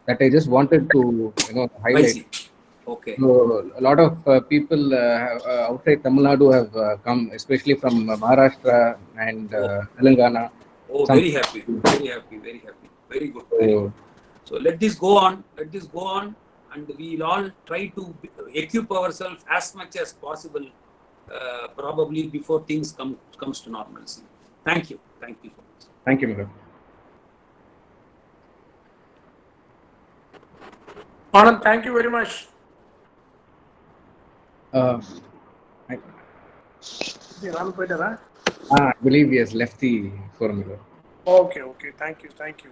[SPEAKER 3] that I just wanted to highlight.
[SPEAKER 2] Okay.
[SPEAKER 3] So a lot of people outside Tamil Nadu have come, especially from Maharashtra and Telangana.
[SPEAKER 2] Oh, very happy, very good. So let this go on, and we'll all try to equip ourselves as much as possible, probably before things comes to normalcy. Thank you so much.
[SPEAKER 3] Thank you, Mr.
[SPEAKER 1] Anand, thank you very much.
[SPEAKER 3] Uh, I,
[SPEAKER 1] Anand போயிட்டாரா?
[SPEAKER 3] I believe he has left the forum. My lord.
[SPEAKER 1] Okay, okay. Thank you, thank you.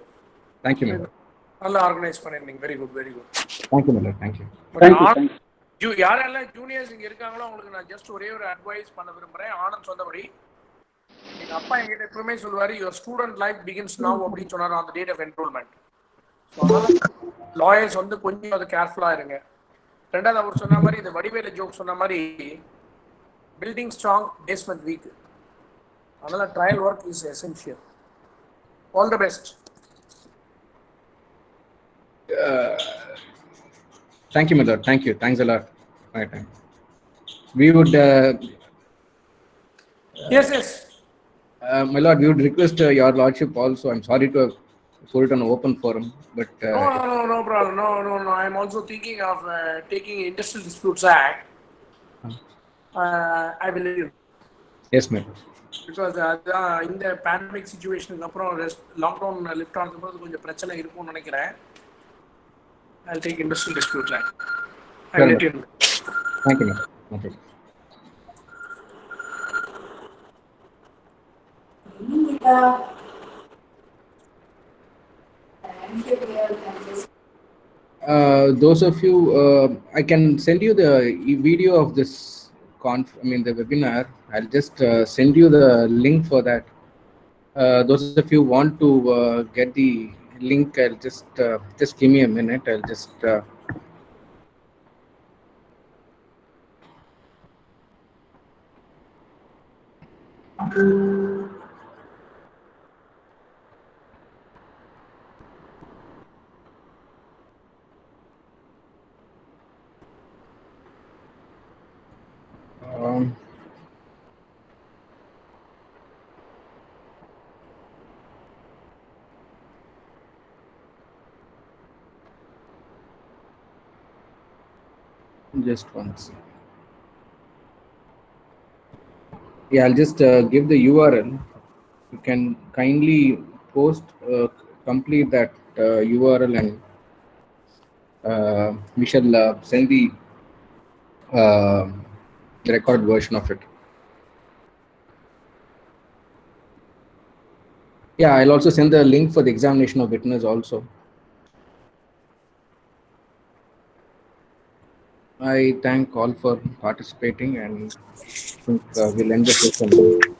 [SPEAKER 3] Thank you, my lord.
[SPEAKER 1] நல்லா organise பண்ணிருந்தீங்க. Very good, very good.
[SPEAKER 3] Thank you, my lord. Thank you.
[SPEAKER 1] யாரெல்லாம் juniors இங்க இருக்காங்களோ அவங்களுக்கு நான் just ஒரே ஒரு advice பண்ண விரும்புறேன். ஆனந்த் சொன்னபடி எங்க அப்பா என்கிட்ட எப்பவுமே சொல்லுவாரு, your student life begins now அப்படின்னு சொன்னாரு on the date of enrolment. Lawyers வந்து கொஞ்சம் அது கேர்ஃபுல்லா இருங்க. ரெண்டாவது அவர் சொன்ன மாதிரி இந்த வடிவேல ஜோக் சொன்ன மாதிரி பில்டிங் ஸ்ட்ராங் பேஸ்மெண்ட் வீக். அதனால trial work is essential. All the best.
[SPEAKER 3] Thank you, my lord. Thank you. Thanks a lot for your time. We would,
[SPEAKER 1] Yes.
[SPEAKER 3] my lord, we would request your lordship also. I'm sorry to have put it on an open forum, but
[SPEAKER 1] No problem. No. I'm also thinking of taking Industrial Disputes Act. I will leave.
[SPEAKER 3] yes, my lord.
[SPEAKER 1] Because இந்த pandemic சிச்சுவேஷனுக்கு அப்புறம் lockdown lift ஆனதுக்கு அப்புறம் கொஞ்சம் பிரச்சனை இருக்கும்னு நினைக்கிறேன். I'll take Industrial Disputes Act. I'll let you know.
[SPEAKER 3] Thank you, my lord. Okay. Those of you, I can send you the video of this the webinar. I'll just send you the link for that. Those of you want to get the link, I'll just give me a minute. I'll just just once. Yeah, I'll just give the URL. You can kindly complete that URL, and we shall send the recorded version of it. Yeah, I'll also send the link for the examination of witness also. I thank all for participating, and I think we'll end the session.